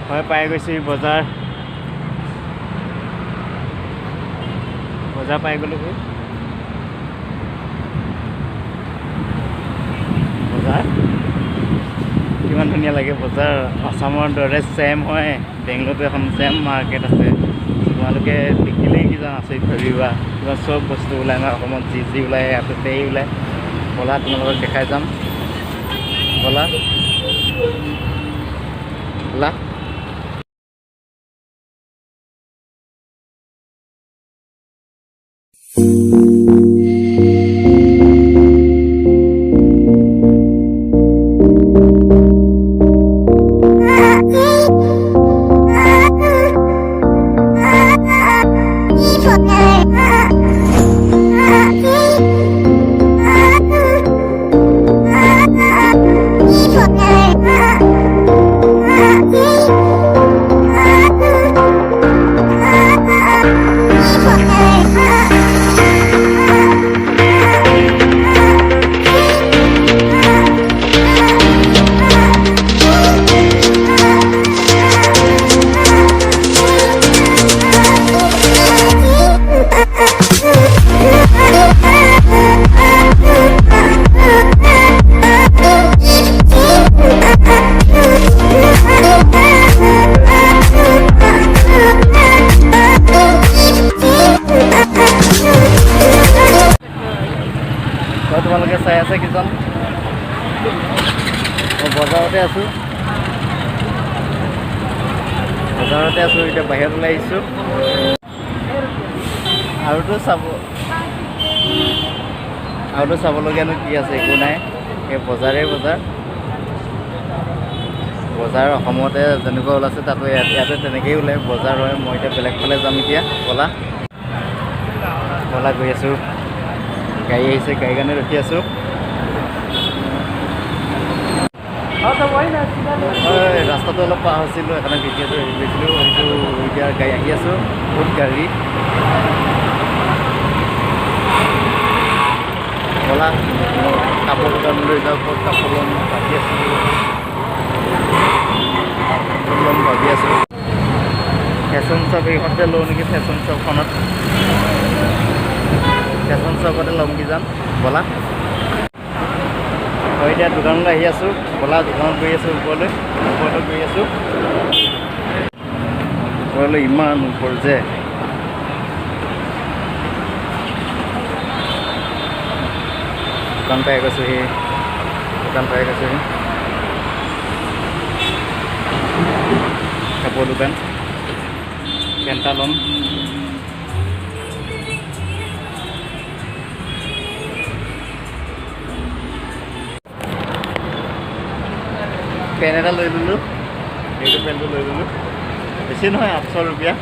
H: হয় পাই গৈছোঁ বজাৰ পাই গ'লোঁ। বজাৰ কিমান ধুনীয়া লাগে। বজাৰ আসামৰ দৰে ছেম হয়, বেংগলোৰতো এখন ছেম মাৰ্কেট আছে। তোমালোকে দেখিলেই কি জানো আচৰিত ভাবিবা, কিবা চব বস্তু ওলায় ন, অসমত যি যি ওলায় ইয়াতেই ওলায়। ব'লা তোমালোকক দেখাই যাম, ব'লা। আছে কিজন বজাৰতে আছোঁ এতিয়া বাহিৰত ওলাই আহিছোঁ আৰুতো চাবলগীয়ানো কি আছে একো নাই এই বজাৰেই বজাৰ অসমতে যেনেকুৱা ওলাইছে তাতো ইয়াতে তেনেকেই ওলায় বজাৰ হয় মই এতিয়া বেলেগ ফালে যাম এতিয়া বলা গৈ আছোঁ গাড়ী আহিছে গাড়ীৰ কাৰণে ৰখি আছোঁ ৰাস্তাটো অলপ পাৰ হৈছিলোঁ সেইকাৰণে ভিডিঅ'টো হেৰি কৰিছিলোঁ সেইটো এতিয়া গাড়ী আহি আছোঁ বহুত গাড়ী বলা কাপোৰ দোকান লৈ যাওঁ ক'ত কাপোৰ ল'ম ভাবি আছোঁ ফেশ্বন শ্বপ এইখনতে লওঁ নেকি ফেশ্বন শ্বপখনত ফেশ্বন শ্বপতে ল'ম কি যাম বলা মই এতিয়া দোকানলৈ আহি আছোঁ বলা দোকানত গৈ আছোঁ ওপৰলৈ গৈ আছোঁ ওপৰলৈ ইমান ওপৰ যে দোকান পাই গৈছোঁহি কাপোৰ দোকান পেণ্টা ল'ম পেন এটা লৈ ল'লোঁ সেইটো পেণ্টটো লৈ ল'লোঁ বেছি নহয় 800 रुपया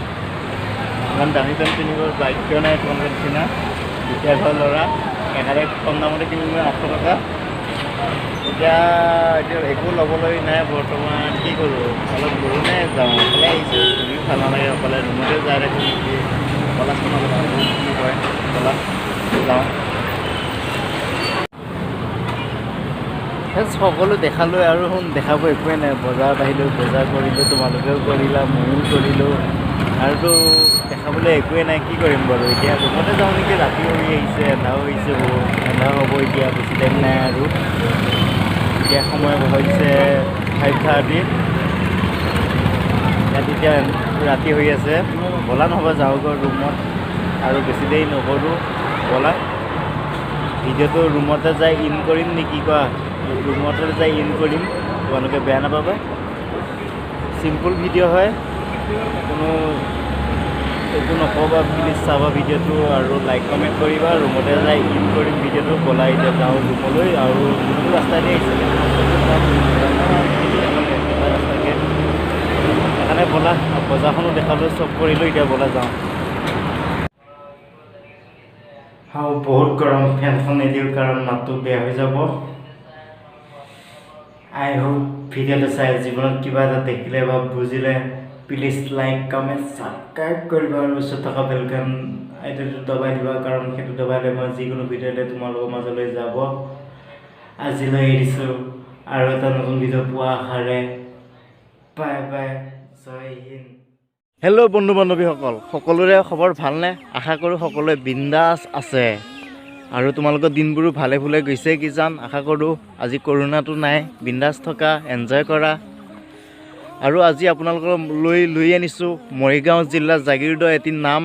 H: ইমান দামী পেণ্ট কিনিব বাধ্য নাই তোমালোকৰ নিচিনা দুখীয়া ঘৰৰ ল'ৰা এখাদে কম দামতে কিনিব 800 টকা এতিয়া একো ল'বলৈ নাই বৰ্তমান কি কৰোঁ অলপ দূৰো নাই যাওঁ অকলে আহিছোঁ তুমিও ভাল নালাগে অকলে ৰুমতে যাই ৰাখোঁ নেকি কলাচোন অলপ কি কয় কলা যাওঁ সকলো দেখালোঁ আৰু দেখাব একোৱেই নাই বজাৰত আহিলোঁ বজাৰ কৰিলোঁ তোমালোকেও কৰিলা ময়ো কৰিলোঁ আৰুতো দেখাবলৈ একোৱেই নাই কি কৰিম বাৰু এতিয়া ৰুমতে যাওঁ নেকি ৰাতি হৈ আহিছে এন্ধাও হৈছে এন্ধাও হ'ব এতিয়া বেছি টাইম নাই আৰু এতিয়া সময় হৈছে 5:30 ইয়াত এতিয়া ৰাতি হৈ আছে বলা নহ'ব যাওঁগৈ ৰুমত আৰু বেছি দেৰি নকৰোঁ বলা ভিডিঅ'টো ৰুমতে যাই ইন কৰিম নেকি কোৱা ৰুমতে যাই ইন কৰিম তোমালোকে বেয়া নাপাবা চিম্পুল ভিডিঅ' হয় কোনো একো নক'বা প্লিজ চাবা ভিডিঅ'টো আৰু লাইক কমেণ্ট কৰিবা ৰুমতে যাই ইন কৰিম ভিডিঅ'টো বলা এতিয়া যাওঁ ৰুমলৈ আৰু যোনটো ৰাস্তাতে আহিছিলে সেইকাৰণে বলা বজাৰখনো দেখালোঁ চব কৰিলোঁ এতিয়া বলা যাওঁ বহুত গৰম ফেনখন নিদিওঁ কাৰণ মাতটো বেয়া হৈ যাব আই হোপ ভিডিঅ'টো চাই জীৱনত কিবা এটা দেখিলে বা বুজিলে প্লিজ লাইক কমেণ্ট ছাবস্ক্ৰাইব কৰিবা আৰু ওচৰত থকা বেলখন আইডিটো দবাই দিবা কাৰণ সেইটো দবাইলে মই যিকোনো ভিডিঅ'তে তোমালোকৰ মাজলৈ যাব আজিলৈ এৰিছোঁ আৰু এটা নতুন ভিডিঅ' পোৱা আশাৰে বাই বাই জয় হিন্দ হেল্ল' বন্ধু বান্ধৱীসকল সকলোৰে খবৰ ভালনে আশা কৰোঁ সকলোৱে বিন্দাছ আছে আৰু তোমালোকৰ দিনবোৰো ভালে ভুলে গৈছে কিজান আশা কৰোঁ আজি কৰোণাটো নাই বিন্দাছ থকা এনজয় কৰা আৰু আজি আপোনালোকক লৈ আনিছোঁ মৰিগাঁও জিলাৰ জাগিৰোডৰ এটি নাম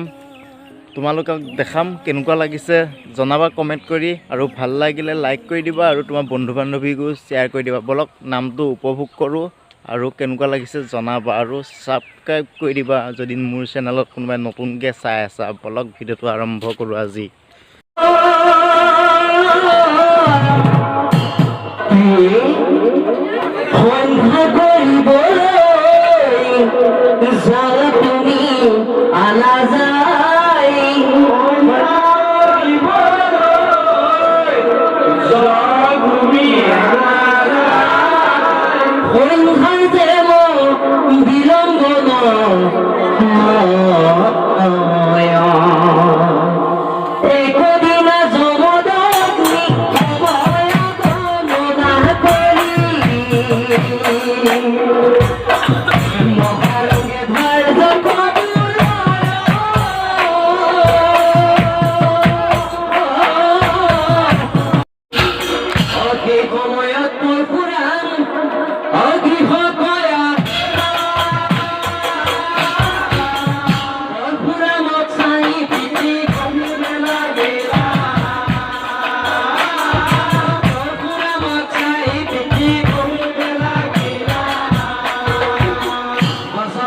H: তোমালোকক দেখাম কেনেকুৱা লাগিছে জনাবা কমেণ্ট কৰি আৰু ভাল লাগিলে লাইক কৰি দিবা আৰু তোমাৰ বন্ধু বান্ধৱীকো শ্বেয়াৰ কৰি দিবা বলক নামটো উপভোগ কৰোঁ আৰু কেনেকুৱা লাগিছে জনাবা আৰু ছাবস্ক্ৰাইব কৰি দিবা যদি মোৰ চেনেলত কোনোবাই নতুনকৈ চাই আছা বলক ভিডিঅ'টো আৰম্ভ কৰোঁ আজি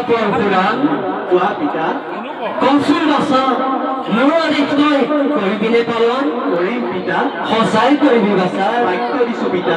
I: পৰশুৰাম কোৱা পিতা কৌশল বাছা মোৰ আদেশ তই কৰিবিনে পালন কৰিম পিতা সঁচাই কৰিবি বাছা বাক্য দিছো পিতা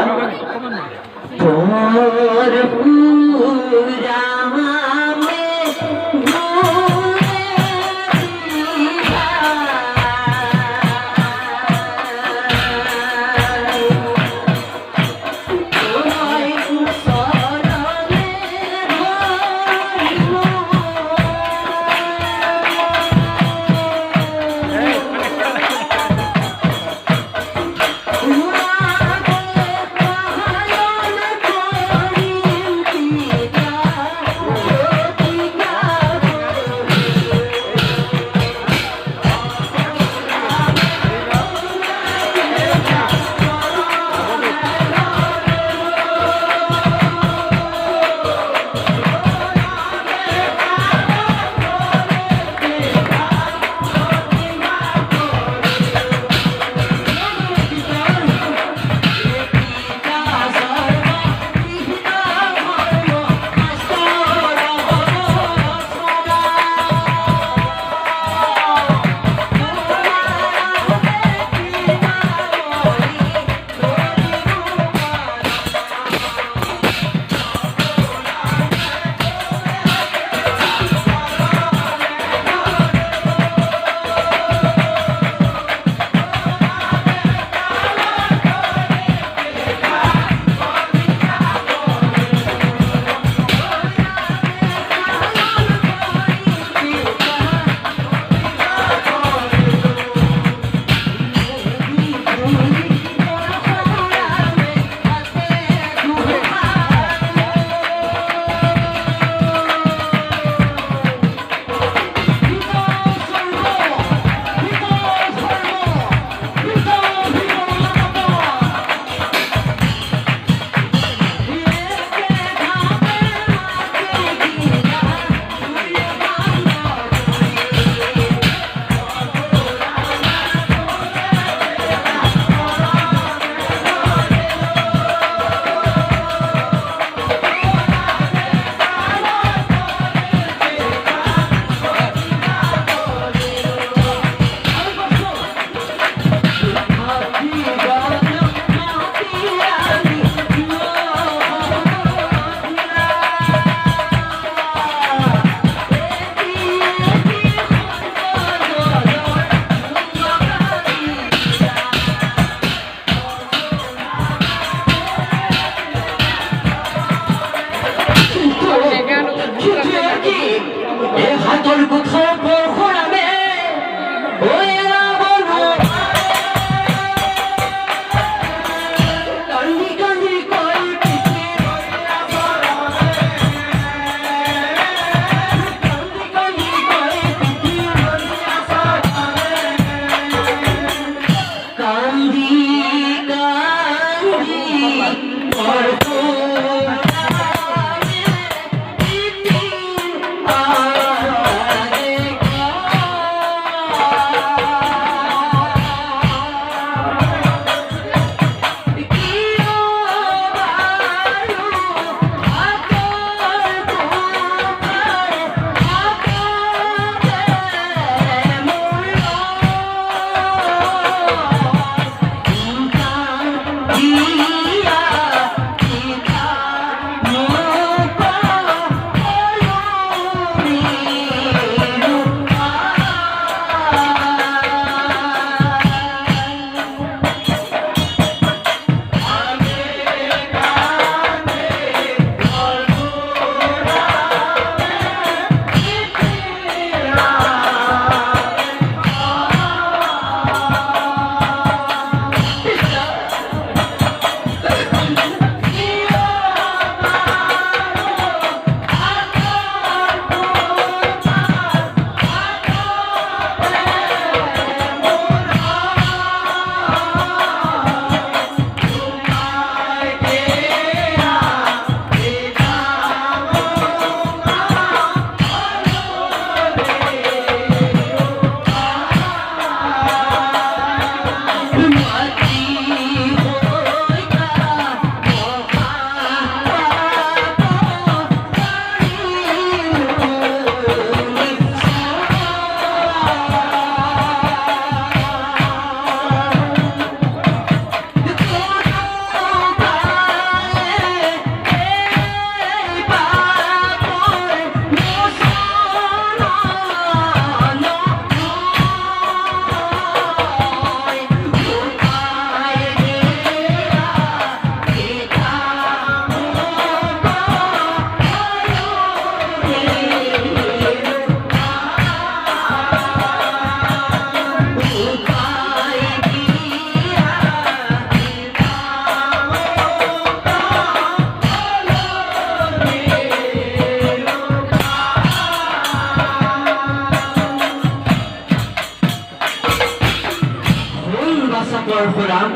I: পৰশুৰাম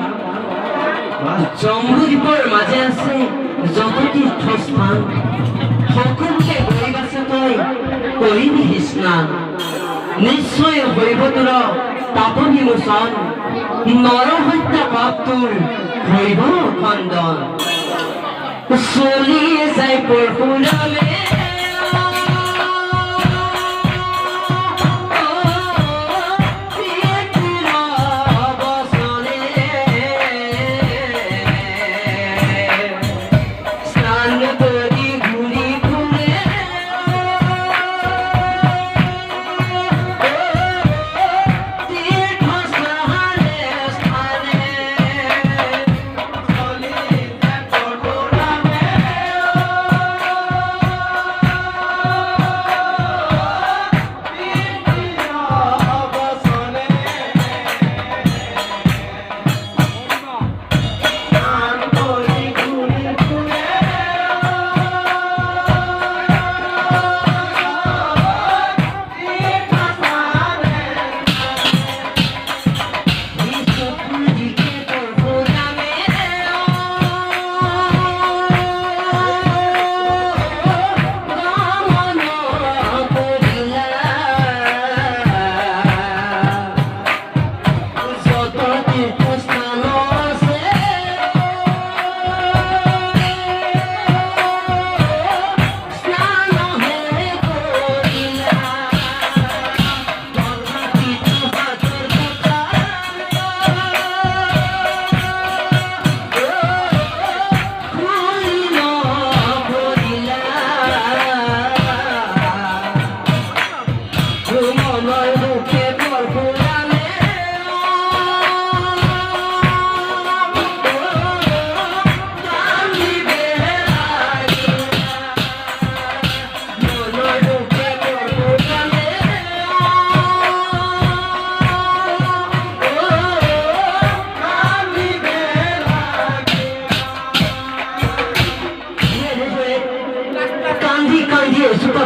I: জম্বুদ্বীপৰ মাজে আছে যত তীৰ্থস্থান সকলোকে গৰিব আছে তই কৰিবি স্নান নিশ্চয় হৰিব তোৰ পাপ বিমোচন নৰ হত্যা পাপ তোৰ হৰিব খণ্ডন চলি যায় পৰশুৰামে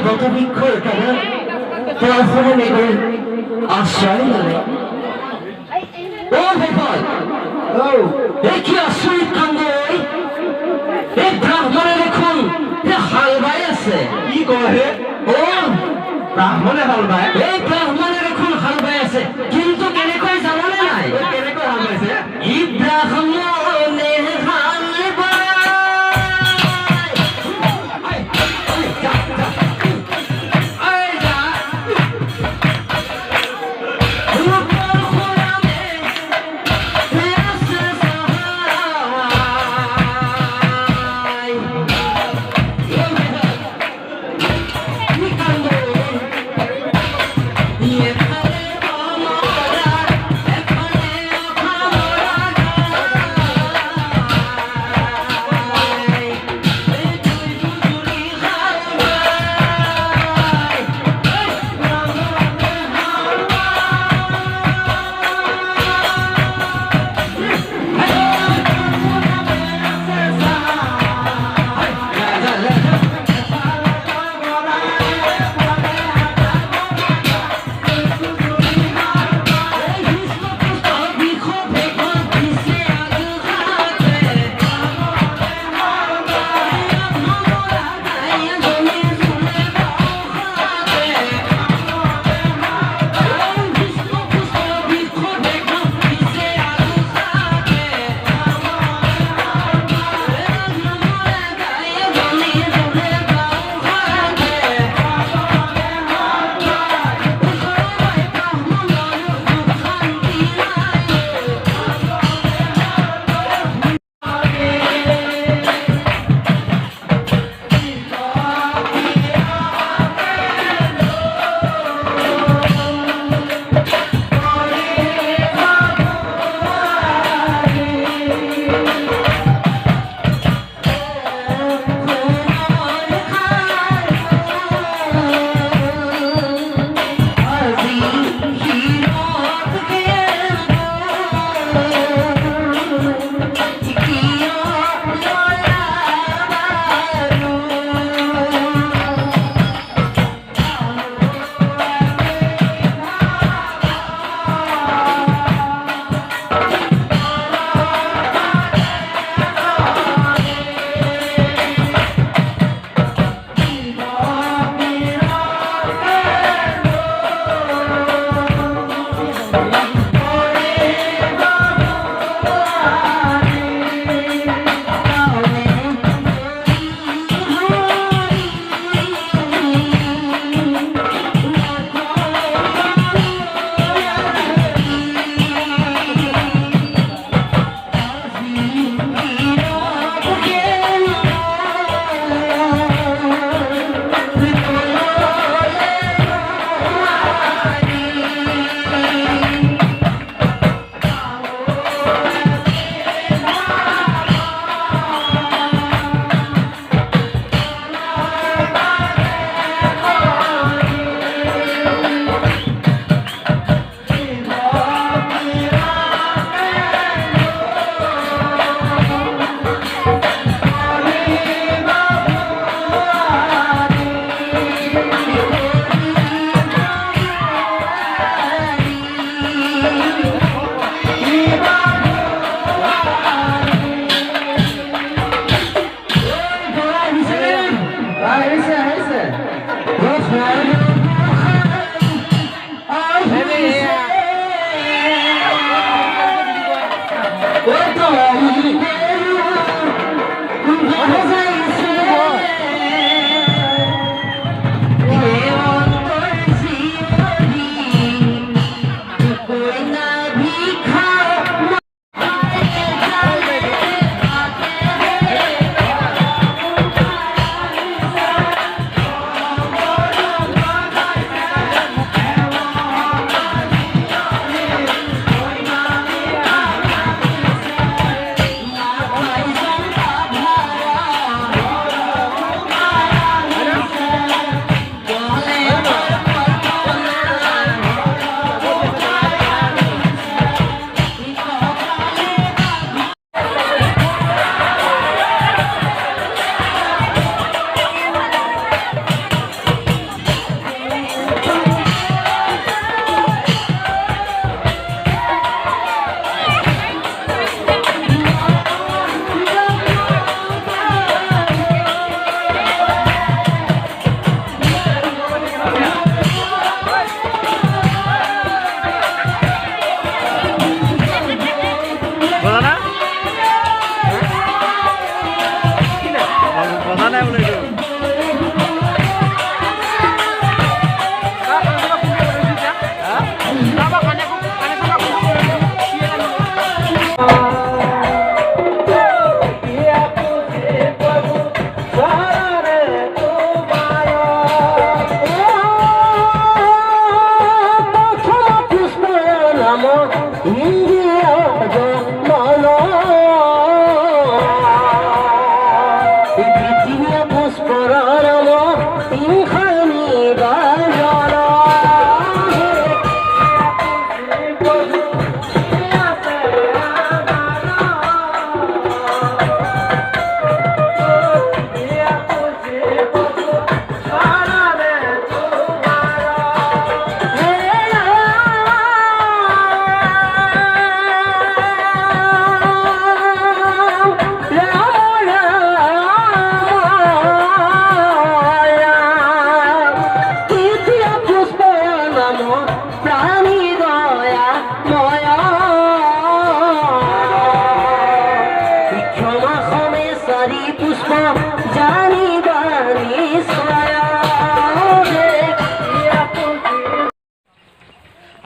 I: বটবৃক্ষৰ তলত পৰশুৰামে গৈ আশ্ৰয় ল'লে ভূপল এই কি আচৰিত কাণ্ড এই ব্ৰাহ্মণে দেখোন হাল বাই আছে কি কয় ব্ৰাহ্মণে হাল বায় এই ব্ৰাহ্মণে দেখোন হাল বাই আছে কিন্তু কেনেকৈ জানানে নাই কেনেকৈ হাল বাইছে ই ব্ৰাহ্মণে হাল বায়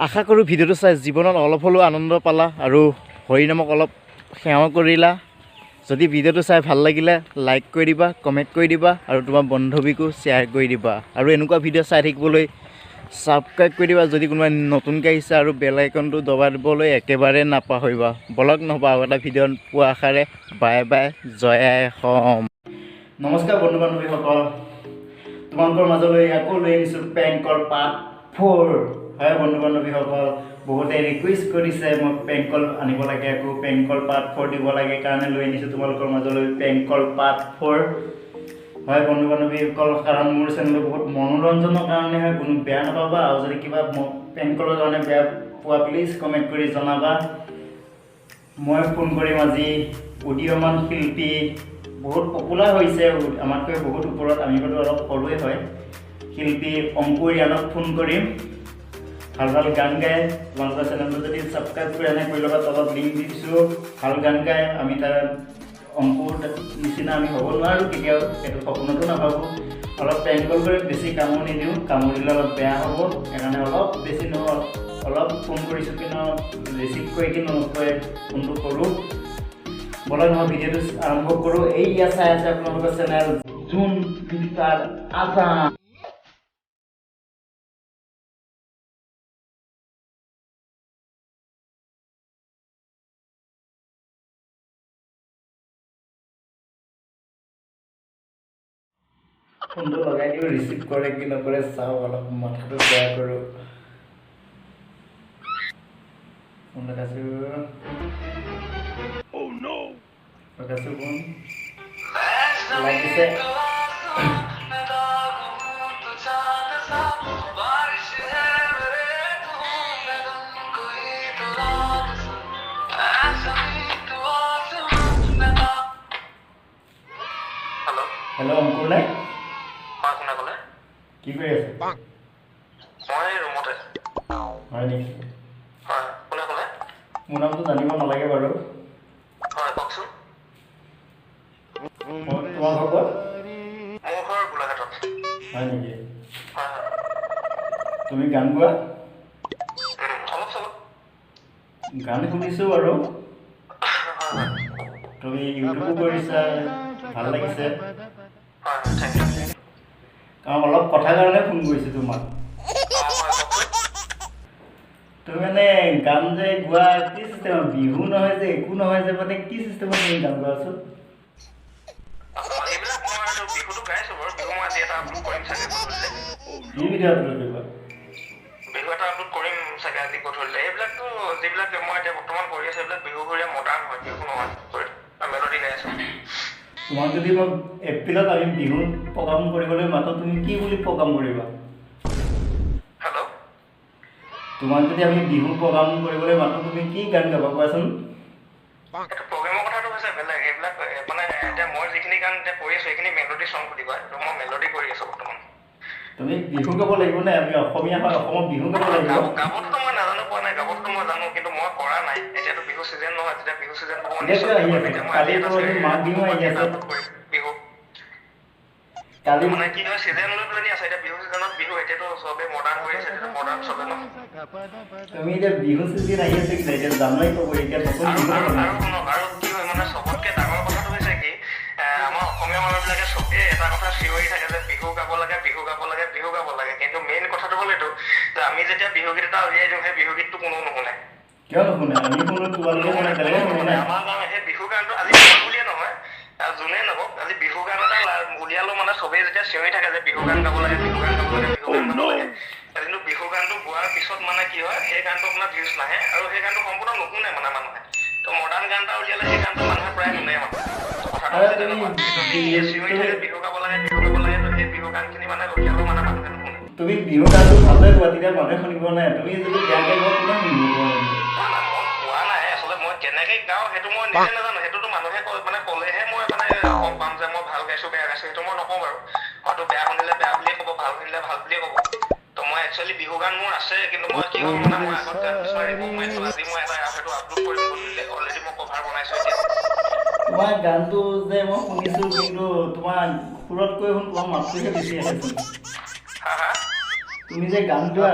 H: আশা কৰোঁ ভিডিঅ'টো চাই জীৱনত অলপ হ'লেও আনন্দ পালা আৰু হৰিনামক অলপ সেৱা কৰিলা। যদি ভিডিঅ'টো চাই ভাল লাগিলে লাইক কৰি দিবা, কমেণ্ট কৰি দিবা আৰু তোমাৰ বান্ধৱীকো শ্বেয়াৰ কৰি দিবা আৰু এনেকুৱা ভিডিঅ' চাই থাকিবলৈ ছাবস্ক্ৰাইব কৰি দিবা যদি কোনোবাই নতুনকৈ আহিছে আৰু বেল আইকনটো দবাই দিবলৈ একেবাৰে নাপাহৰিবা। বলক নহ'বা আৰু এটা ভিডিঅ' পোৱা আশাৰে বাই বাই, জয় আই অসম।
A: নমস্কাৰ বন্ধু বান্ধৱীসকল, তোমালোকৰ মাজলৈ আকৌ লৈ আহিছোঁ পেংকৰ পাৰ্ট 4। হয় বন্ধু বান্ধৱীসকল, বহুতে ৰিকুৱেষ্ট কৰিছে মই পেংকল আনিব লাগে, আকৌ পেংকল পাৰ্ট 4 দিব লাগে কাৰণে লৈ আনিছোঁ তোমালোকৰ মাজলৈ পেংকল পাৰ্ট 4। হয় বন্ধু বান্ধৱীসকল, কাৰণ মোৰ চেনেলটো বহুত মনোৰঞ্জনৰ কাৰণে হয়, কোনো বেয়া নাপাবা। আৰু যদি কিবা পেংকলৰ কাৰণে বেয়া পোৱা প্লিজ কমেণ্ট কৰি জনাবা। মই ফোন কৰিম আজি উদীয়মান শিল্পী, বহুত পপুলাৰ হৈছে, আমাতকৈ বহুত ওপৰত, আমি বাৰু অলপ সৰুৱে হয়, শিল্পী অংকুৰিয়ানক ফোন কৰিম। ভাল ভাল গান গায়, তোমালোকৰ চেনেলটো যদি ছাবস্ক্ৰাইব কৰি আনে কৰি ল'বা, তলত লিংক দি দিছোঁ। ভাল গান গায়, আমি তাৰ অংকুৰ নিচিনা আমি হ'ব নোৱাৰোঁ কেতিয়াও, সেইটো সপোনতো নাভাবোঁ। অলপ পেংকল কৰি বেছি কামোৰ নিদিওঁ, কামোৰ দিলে অলপ বেয়া হ'ব, সেইকাৰণে অলপ বেছি অলপ ফোন কৰিছোঁ, কিন্তু ৰিচিভ কৰি কিন্তু নকয় ফোনটো কৰোঁ। বলক মই ভিডিঅ'টো আৰম্ভ কৰোঁ। এইয়া চাই আছে আপোনালোকৰ চেনেল জোন ফিল্টাৰ আছাম। ফোনটো লগাই দিওঁ, ৰিচিভ কৰে কি নকৰে চাওঁ, অলপ মাথাটো বেয়া কৰোঁ। ফোন লগাইছোঁ, লগাইছোঁ ফোন লাগিছে। হেল্ল' অংকুৰ নে? কি কৰি আছে? হয় নেকি? মোৰ নামটো জানিব নালাগে বাৰু।
H: তোমাৰ ঘৰ ক'ত?
A: মোৰ ঘৰ গোলাঘাটত।
H: হয় নেকি?
A: হয় হয়।
H: তুমি গান গোৱা?
A: অলপ চলপ।
H: গান শুনিছোঁ বাৰু। তুমি ইউটিউবো কৰিছা, ভাল লাগিছে।
A: হয় হয়, থেংক ইউ।
H: কাৰণ অলপ কথাৰ কাৰণে ফোন কৰিছোঁ তোমাক। তুমি মানে গান যে গোৱা কি চিষ্টেমত, বিহু নহয় যে একো নহয় যে, মানে কি চিষ্টেমত তুমি গান গোৱাচোন?
A: এইবিলাক মই বিহুটো গাইছোঁ বাৰু। বিহু মই আজি এটা আপলোড কৰিম চাগে গধূলিলৈ।
H: কি ভিডিঅ' আপলোড কৰিবা?
A: বিহু এটা আপলোড কৰিম চাগে আজি গধূলিলৈ। এইবিলাকতো যিবিলাক মই এতিয়া বৰ্তমান কৰি আছোঁ এইবিলাক বিহুঘৰীয়া মডাৰ্ণ হয়, বিহু নহয়। মেলোডি গাই আছোঁ।
H: তোমাক যদি মই এপ্ৰিলত আমি বিহু প্ৰগ্ৰাম কৰিবলৈ মাতো, তুমি কি বুলি প্ৰগ্ৰাম কৰিবা?
A: হেল্ল'?
H: তোমাক যদি আমি বিহু প্ৰগ্ৰাম কৰিবলৈ মাতো, তুমি কি গান গাবা কোৱাচোন?
A: এইটো প্ৰগ্ৰেমৰ কথাটো হৈছে বেলেগ। এইবিলাক মানে এতিয়া মই যিখিনি গান এতিয়া কৰি আছোঁ সেইখিনি মেলোডি চং বুলি কয়। ত' মই মেলোডি কৰি আছোঁ বৰ্তমান।
H: তুমি বিহু গাব লাগিব নে? আমি অসমীয়া হয়, অসমত বিহু গাব লাগিব।
A: গাবততো মই নাজানো পোৱা নাই, গাবততো মই জানো, কিন্তু মই কৰা নাই। এতিয়াতো বিহু চিজন নহয়, যেতিয়া বিহু চিজন হ'ব
H: মাঘ বিহু আহি আছে।
A: বিহু
H: কালি
A: মানে কি হয়, চিজন লৈ পেলাই আছে। এতিয়া বিহু চিজনত বিহু, এতিয়াতো চবেই মডাৰ্ণ হৈ আছে, এতিয়া মডাৰ্ণ চবে ন।
H: তুমি এতিয়া বিহু চিজন আহি আছে কি এতিয়া জানুৱাৰী ক'ব, এতিয়া নতুন বিহু
A: আৰু কি হয় মানে চবতকে ডাঙৰ কথাটো হৈছে কি, আমাৰ অসমীয়া মানুহবিলাকে চবেই এটা কথা চিঞৰি থাকে যে বিহু গাব লাগে, বিহু গাব লাগে, বিহু গাব লাগে। কিন্তু মেইন কথাটো হ'ল এইটো যে আমি যেতিয়া বিহুগীত এটা উলিয়াই দিওঁ, সেই বিহুগীতটো কোনো নুশুনে।
H: কিয় নুশুনে? আমি শুনো, তোমালোকে শুনে, বেলেগে শুনে।
A: আমাৰ গাঁৱৰ সেই বিহু গানটো আজি মই বুলিয়ে নহয়, যোনে নহওক, আজি বিহু গান এটা উলিয়ালো মানে চবেই যেতিয়া চিঞৰি থাকে যে বিহু গান গাব লাগে, বিহু গান গাব লাগে, বিহু গান গাব লাগে। কিন্তু বিহু গানটো গোৱাৰ পিছত মানে কি হয়, সেই গানটো আপোনাৰ ভিউজ নাহে আৰু সেই গানটো সম্পূৰ্ণ নুশুনে মানে মানুহে। তো মডাৰ্ণ গান এটা উলিয়ালে সেই গানটো মানুহে প্ৰায় শুনে মানে। কথাটো হৈছে তেনেকুৱা। চিঞৰি থাকে বিহু গাব লাগে, বিহু গাব লাগে, তো সেই বিহু গানখিনি মানে উলিয়ালো মানে মানুহে নুশুনে।
H: তুমি বিহু গানটো ভালদৰে গোৱা, তেতিয়া মানুহে শুনিব নাই। তুমি যদি বেয়াকৈ গোৱা, কোনে শুনিব?
A: কোৱা নাই, আচলতে মই কেনেকে গাওঁ সেইটো মই নিজে নাজানো। সেইটোতো মানুহে মানে ক'লেহে মই মানে গম পাম যে মই ভাল গাইছোঁ, বেয়া গাইছোঁ। সেইটো মই নকওঁ বাৰু। হয়তো বেয়া শুনিলে বেয়া বুলিয়ে ক'ব, ভাল শুনিলে ভাল বুলিয়ে ক'ব। তো মই একচুৱেলি বিহু গান মোৰ আছে, কিন্তু মই কি হ'ল মানে মই আগত গান কিছুমান ৰিমুভ মাৰিছোঁ। আজি মই এটা হয়তো আপলোড কৰিম গধূলিলৈ। অলৰেডি মই কভাৰ বনাইছোঁ এতিয়া।
H: তোমাৰ গানটো যে মই শুনিছোঁ, কিন্তু তোমাৰ সুৰতকৈ তোমাৰ মাতটোহে বেছি আহেচোন।
A: হা হা?
H: তুমি যে গান গোৱা,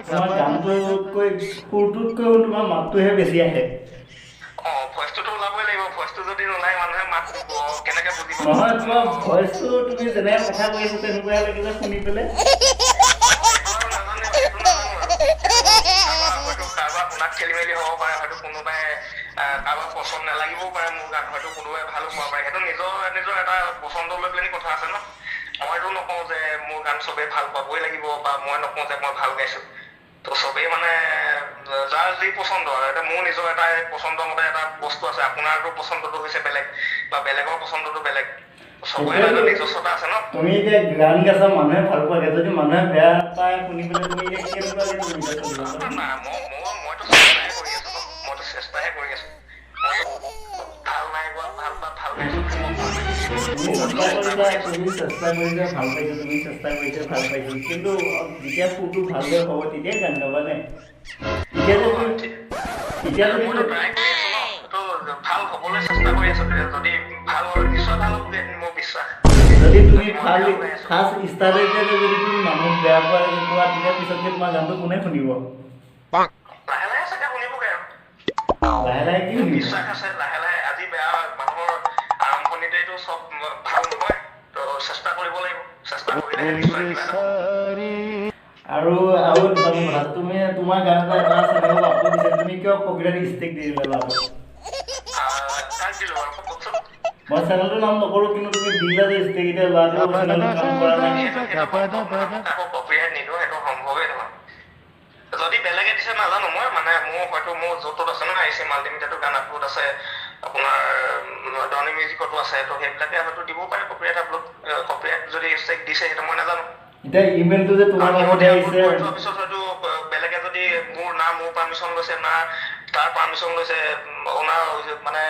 H: তোমাৰ গানটোতকৈ সুৰটোতকৈ তোমাৰ মাতটোহে বেছি আহে।
A: ভইচটোতো ওলাবই লাগিব। ভইচটো যদি নোলায় মানুহে মাত কেনেকে বুজিব?
H: নহয়, তোমাৰ ভইচটো তুমি যেনেকৈ কথা কৈ আছা তেনেকুৱাই লাগিলে শুনি পেলাই। কাৰোবাৰ শুনাত খেলি মেলি হ'ব পাৰে, হয়তো কোনোবাই কাৰোবাৰ পচন্দ নালাগিবও পাৰে মোৰ গান, হয়তো কোনোবাই ভাল পাব পাৰে। সেইটো নিজৰ নিজৰ এটা পচন্দ লৈ পেলাই কথা আছে ন। মইতো নকওঁ যে মোৰ গান চবেই ভাল পাবই লাগিব, বা মই নকওঁ যে মই ভাল গাইছোঁ। তো চবেই মানে যাৰ যি পচন্দ আৰু এতিয়া মোৰ নিজৰ এটা পচন্দ মতে এটা বস্তু আছে। আপোনাৰতো পচন্দটো হৈছে বেলেগ, বা বেলেগৰ পচন্দটো বেলেগ। চবৰে এটা নিজস্বতা আছে ন। তুমি এতিয়া গান গাইছা, মানুহে ভাল পোৱাকে, যদি মানুহে বেয়া পায় শুনি পেলাই তুমি এতিয়া কেনেকুৱাকে তুমি
A: মইতো চেষ্টাহে কৰি আছোঁ। ভাল নাই গোৱা, ভাল বা ভাল গাইছোঁ বুলি মই কোৱা নাই।
H: তুমি চেষ্টা কৰিছা, ভাল পাইছোঁ, তুমি চেষ্টা কৰিছা, ভাল পাইছোঁ। কিন্তু যেতিয়া সুৰটো ভালদৰে হ'ব তেতিয়াই গান গাবা নে? এতিয়া যদি
A: ভাল হ'বলৈ চেষ্টা কৰি আছোঁ, যদি ভাল হয় নিশ্চয় ভাল হ'ব, মোৰ বিশ্বাস।
H: যদি তুমি ফাৰ্ষ্ট ষ্টাৰ্টতে যদি তুমি মানুহক বেয়া পোৱা তেতিয়া পিছত তোমাৰ গানটো কোনে শুনিব?
A: লাহে লাহে চাগে শুনিবগৈ আৰু।
H: লাহে লাহে কি শুনিব?
A: বিশ্বাস আছে, লাহে লাহে। আজি বেয়া মানুহৰ আৰম্ভণিতেতো চব ভাল নহয়, তো চেষ্টা কৰিব লাগিব। চেষ্টা কৰিলেহে নিশ্চয় কিবা এটা।
H: আৰু দুটা কথা, তুমি তোমাৰ গান এটা চেনেলত আপলোড দিছে, তুমি কিয় কপিৰাইট ষ্ট্ৰাইক দি দিলা ল'ৰাটো? মই চেনেলটোৰ নাম নকৰোঁ, কিন্তু তুমি দিলা যে ষ্ট্ৰাইক, এতিয়া ল'ৰাটো চেনেলটো কাম কৰা নাই।
A: কপিৰাইট নিদিওঁ, সেইটো সম্ভৱেই নহয়। যদি বেলেগে দিছে নাজানো মই, মানে হয়তো মোৰ য'তত আছে ন, আহিছে মাল্টিমিডিয়াটো গান আপলোড আছে, আপোনাৰ ডনি মিউজিকতো আছে, তো সেইবিলাকে হয়তো দিব পাৰে কপিৰাইট আপলোড। কপিৰাইট যদি ষ্ট্ৰাইক দিছে সেইটো মই নাজানো।
H: এতিয়া ইমেইলটো যে তোমাৰ নামতে আহিছে,
A: পিছত হয়তো বেলেগে যদি মোৰ পাৰ্মিশ্যন লৈছে, না তাৰ পাৰ্মিশ্যন লৈছে, অনাৰ মানে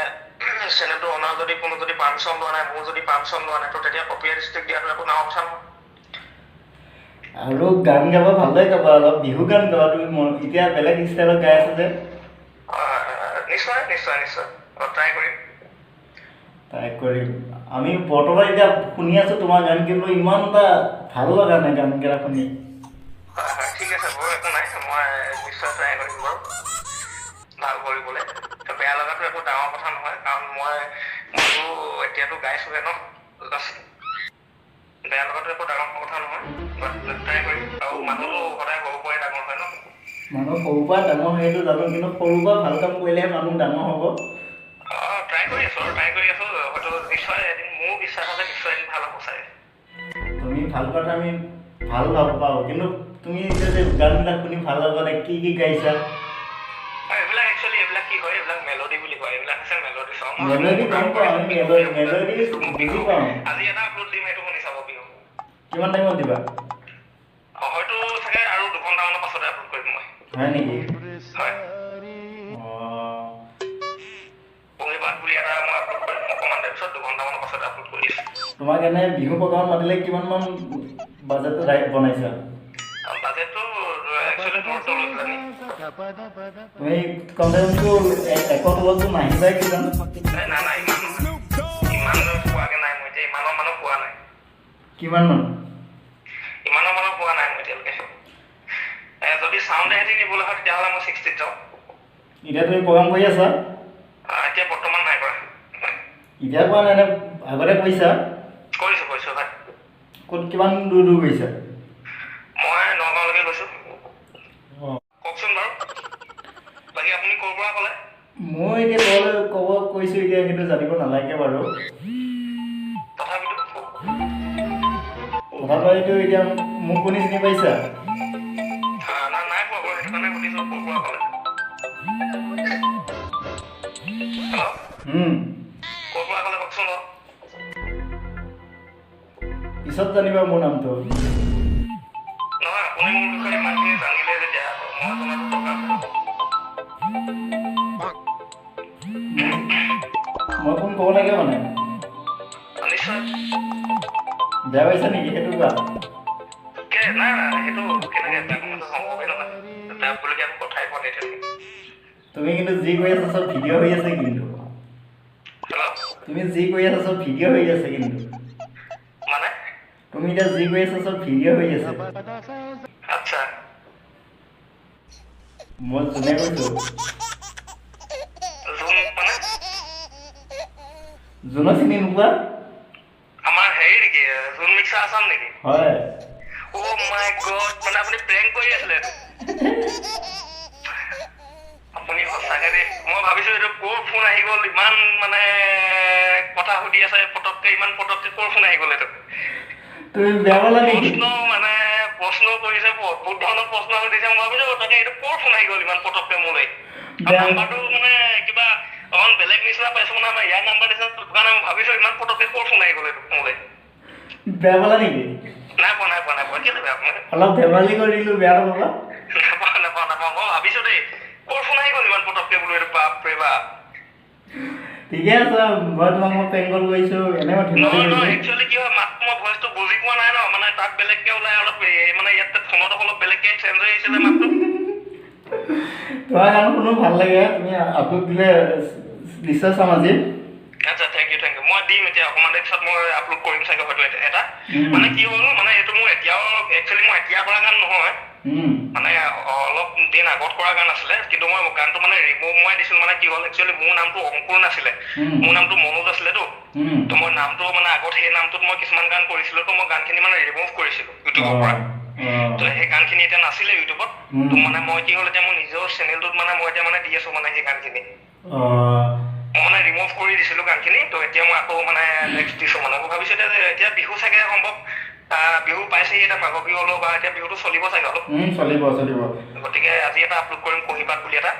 A: চেনেলটো অনাৰ যদি কোনো যদি পাৰ্মিশ্যন লোৱা নাই, মোৰ যদি পাৰ্মিশ্যন লোৱা নাই, তো তেতিয়া কপিৰাইট ষ্ট্ৰাইক দিয়াটো একো ডাঙৰ কথা নহয়।
H: আৰু গান গাবা ভালদৰে গাবা, অলপ বিহু গান গাবা। তুমি এতিয়া বেলেগ ষ্টাইলত গাই আছা যে।
A: নিশ্চয় নিশ্চয় নিশ্চয় ট্ৰাই কৰিম।
H: ট্ৰাই কৰিম আমি বৰ্তমান এতিয়া শুনি আছো তোমাৰ গান কিন্তু ইমান এটা ভাল লগা নাই গানকেইটা শুনি
J: হয় ঠিক আছে বাৰু একো নাই মই নিশ্চয় ট্ৰাই কৰিম বাৰু ভাল কৰিবলৈ বেয়া লগাটো একো ডাঙৰ কথা নহয় কাৰণ মইতো এতিয়াতো গাইছোহে ন বেয়া লগাটো একো ডাঙৰ কথা নহয় ট্ৰাই কৰিম আৰু মানুহটো সদায় সৰুৰ পৰাই ডাঙৰ হয় ন
H: মানুহ সৰুৰ পৰা ডাঙৰ সেইটো জানো কিন্তু সৰুৰ পৰা ভাল কাম কৰিলেহে মানুহ ডাঙৰ হ'ব
J: ট্ৰাই কৰি আছো হয়তো নিশ্চয় এদিন মোৰো বিশ্বাস আছে নিশ্চয় এদিন ভাল হ'ব চাই
H: তুমি ভাল কথা আমি ভাল ভাব পাওঁ কিন্তু তুমি এতিয়া যে গানবিলাক শুনি ভাল লগা নাই কি গাইছা
J: এইবিলাক একচুৱেলি এইবিলাক কি হয় এইবিলাক মেলোডি বুলি কয় এইবিলাক আছে মেলোডি চং
H: মেলোডি গম পাওঁ আমি মেলোডি বুজি পাওঁ
J: আজি এটা আপলোড দিম সেইটো শুনি চাব বিহু
H: কিমান টাইমত দিবা
J: হয়তো চাগে আৰু 2 ঘণ্টামানৰ পাছতে আপলোড কৰিম মই
H: হয় নেকি
J: হয় পঢ়িবাত বুলি এটা মই আপলোড কৰিম অকণমান দেৰি পিছত 2 ঘণ্টামানৰ পাছতে আপলোড কৰি দিছোঁ
H: তোমাক এনে বিহু প্ৰগ্ৰামত মাতিলে কিমানমান বাজেট বনাইছা
J: বাজেটটো একচুৱেলি মোৰ তলত জানি
H: তুমি কণ্টেণ্টটো একত তলততো নাহিবাই কিজান
J: নাই ইমান পোৱাকৈ নাই মই এতিয়া ইমানৰ মানুহ পোৱা নাই
H: কিমান মান
J: ইমানৰ মানুহ পোৱা নাই মই এতিয়ালৈকে যদি চাউণ্ড এহেঁতি নিবলৈ হয় তেতিয়াহ'লে মই 60ত যাওঁ
H: এতিয়া তুমি প্ৰগ্ৰাম কৰি আছা
J: এতিয়া বৰ্তমান নাই কৰা
H: এতিয়া কোৱা নাই নে আগতে কৰিছা
J: কৰিছোঁ হয়
H: ক'ত কিমান দূৰ কৰিছা
J: মই নগাঁৱলৈকে গৈছোঁ কওকচোন বাৰু বাকী আপুনি ক'ৰ পৰা ক'লে
H: মই এতিয়া ক'ব কৈছোঁ এতিয়া সেইটো জানিব নালাগে বাৰু
J: তথাপিতো
H: এতিয়া মোক কোনে চিনি পাইছা
J: নাই পোৱা বাৰু সেইটো কাৰণে সুধিছোঁ ক'ৰ পৰা ক'লে হেল্ল' ক'ৰ পৰা ক'লে কওকচোন বাৰু
H: পিছত জানিবা মোৰ নামটো
J: নহয় আপুনি মোৰ বিষয়ে ইমানখিনি জানিলে যেতিয়া মই জনাটো দৰকাৰ
H: মই কোন ক'ব লাগে মানে
J: নিশ্চয়
H: বেয়া পাইছা নেকি সেইটো কোৱা
J: নাই সেইটো কেনেকৈ বেয়া কথাটো সম্ভৱেই নহয় বেয়া বুলিকৈ আমি কথাই কোৱা নাই এতিয়ালৈকে
H: তুমি কিন্তু যি কৰি আছা চব ভিডিঅ' হৈ আছে কিন্তু তুমি যি কৰি আছা চব ভিডিঅ' হৈ আছে কিন্তু
J: মানে
H: তুমি এতিয়া যি কৰি আছা চব ভিডিঅ' হৈ আছে
J: আচ্ছা
H: মই যোনে কৈছোঁ জোনক চিনি নোপোৱা
J: আমাৰ হেৰি নেকি জোন মিক্সাৰ আছাম নেকি
H: হয়
J: মাই গড মানে আপুনি প্ৰেংক কৰি আছিলে আপুনি সঁচাকৈ দেই মই ভাবিছোঁ এইটো ক'ৰ ফোন আহি গ'ল ইমান মানে কথা সুধি আছে পটককৈ ইমান পটককৈ ক'ৰ ফোন আহি গ'ল এইটো
H: তুমি বেয়া পালা নেকি
J: মানে প্ৰশ্ন কৰিছে বহুত ধৰণৰ প্ৰশ্ন সুধিছে মই ভাবিছোঁ তাকে এইটো ক'ৰ ফোন আহি গ'ল ইমান পটককৈ মোলৈ নাম্বাৰটো মানে কিবা অকণ বেলেগ নিচিনা পাইছোঁ মানে আমাৰ ইয়াৰ নাম্বাৰ দিছে কাৰণে মই ভাবিছোঁ ইমান পটককৈ ক'ৰ ফোন আহি গ'ল এইটো মোলৈ
H: বেয়া পালা নেকি
J: নাই পোৱা কেলৈ বেয়া পোৱা
H: অলপ ধেমালি কৰিলোঁ বেয়া নাপাবা
J: নাপাওঁ মই ভাবিছোঁ দেই ক'ৰ ফোন আহি গ'ল ইমান পটককৈ বোলো এইটো বাপৰে বাপ
H: ঠিকে আছে মই তোমাক প্ৰেংক কল কৰিছোঁ এনে মই ধেমালি
J: নহয় একচুৱেলি কি হয় মাতটো মই ভইচটো বুজি পোৱা নাই ন মানে তাত বেলেগকৈ ওলাই অলপ মানে ইয়াত ফোনত অলপ বেলেগকৈ চেঞ্জ হৈ আহিছিলে মাতটো
H: তোমাৰ গান শুনো ভাল লাগে তুমি আপলোড দিলে নিশ্চয় চাম আজি
J: আচ্ছা থেংক ইউ মই দিম এতিয়া অকণমান দেৰি পিছত মই আপলোড কৰিম চাগে হয়তো এটা মানে কি হ'ল মানে এইটো মোৰ এতিয়াও একচুৱেলি মই এতিয়া কৰা গান নহয় মানে অলপ দিন আগত কৰা গান আছিলে কিন্তু মই গানটো মানে ৰিমুভ মই দিছিলোঁ মানে কি হ'ল একচুৱেলি মোৰ নামটো অংকুৰ নাছিলে মোৰ নামটো মনোজ আছিলেতো তো মই নামটো মানে আগত সেই নামটোত মই কিছুমান গান কৰিছিলোঁ তো মই গানখিনি মানে ৰিমুভ কৰিছিলোঁ ইউটিউবৰ পৰা তো সেই গানখিনি এতিয়া নাছিলে ইউটিউবত তো মানে মই কি হ'ল এতিয়া মোৰ নিজৰ চেনেলটোত মানে মই এতিয়া মানে দি আছোঁ মানে সেই গানখিনি মই মানে ৰিমুভ কৰি দিছিলোঁ গানখিনি তো এতিয়া মই আকৌ মানে নেক্সট দিছোঁ মানে মই ভাবিছোঁ এতিয়া বিহু চাগে সম্ভৱ বিহু পাইছেহি এতিয়া মাঘৰ বিহু হ'লেও বা এতিয়া বিহুটো চলিব চাগে অলপ
H: চলিব
J: গতিকে আজি এটা আপলোড কৰিম কহিপাত বুলি এটা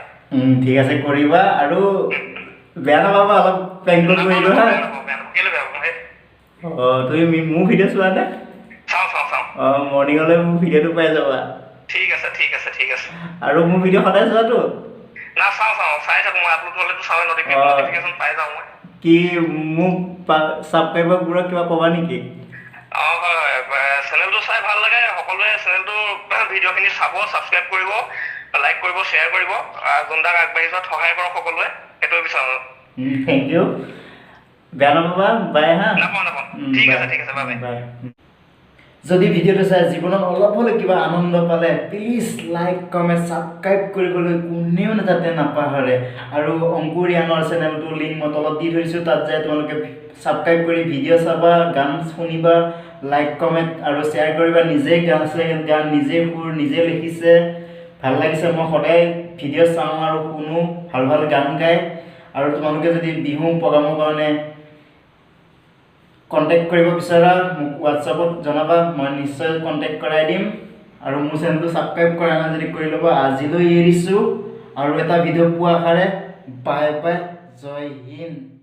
H: ঠিক আছে কৰিবা আৰু বেয়া নাপাবা অলপ প্ৰেংক কল কৰিলোঁ হা
J: কেলৈ বেয়া পাব
H: তুমি মোৰ ভিডিঅ' চোৱা নে
J: চাওঁ
H: মৰ্ণিঙলৈ মোৰ ভিডিঅ'টো পাই যাবা ঠিক আছে আৰু মোৰ ভিডিঅ' সদায় চোৱাটো
J: না চাওঁ চাই থাকোঁ মই আপলোড হ'লেতো চাওঁ নটিফিকেশ্যন পাই যাওঁ মই
H: কি মোক ছাবস্ক্ৰাইবাৰবোৰক কিবা ক'বা নেকি
J: হয় চেনেলটো চাই ভাল লাগে সকলোৱে চেনেলটো ভিডিঅ'খিনি চাব ছাবস্ক্ৰাইব কৰিব লাইক কৰিব শ্বেয়াৰ কৰিব যোনদাক আগবাঢ়ি যোৱাত সহায় কৰক সকলোৱে সেইটোৱে বিচাৰোঁ
H: থেংক ইউ
A: বেয়া নাপাবা বাই হা
J: ঠিক আছে বাই
A: বাই যদি ভিডিঅ'টো চাই জীৱনত অলপ হ'লেও কিবা আনন্দ পালে প্লিজ লাইক কমেণ্ট ছাবস্ক্ৰাইব কৰিবলৈ কোনেও যাতে নাপাহৰে আৰু অংকুৰিয়ানৰ চেনেলটো লিংক মই তলত দি থৈছোঁ তাত যায় তোমালোকে ছাবস্ক্ৰাইব কৰি ভিডিঅ' চাবা গান শুনিবা লাইক কমেণ্ট আৰু শ্বেয়াৰ কৰিবা নিজে গান নিজে সুৰ নিজে লিখিছে ভাল লাগিছে মই সদায় ভিডিঅ' চাওঁ আৰু শুনো ভাল ভাল গান গায় আৰু তোমালোকে যদি বিহু প্ৰগ্ৰামৰ কাৰণে কণ্টেক্ট কৰিব বিচৰা মোক হোৱাটছআপত জনাবা মই নিশ্চয় কণ্টেক্ট কৰাই দিম আৰু মোৰ চেনেলটো ছাবস্ক্ৰাইব কৰা নাই যদি কৰি ল'বা আজিলৈ এৰিছোঁ আৰু এটা ভিডিঅ' পোৱা আশাৰে বাই বাই জয় হিন্দ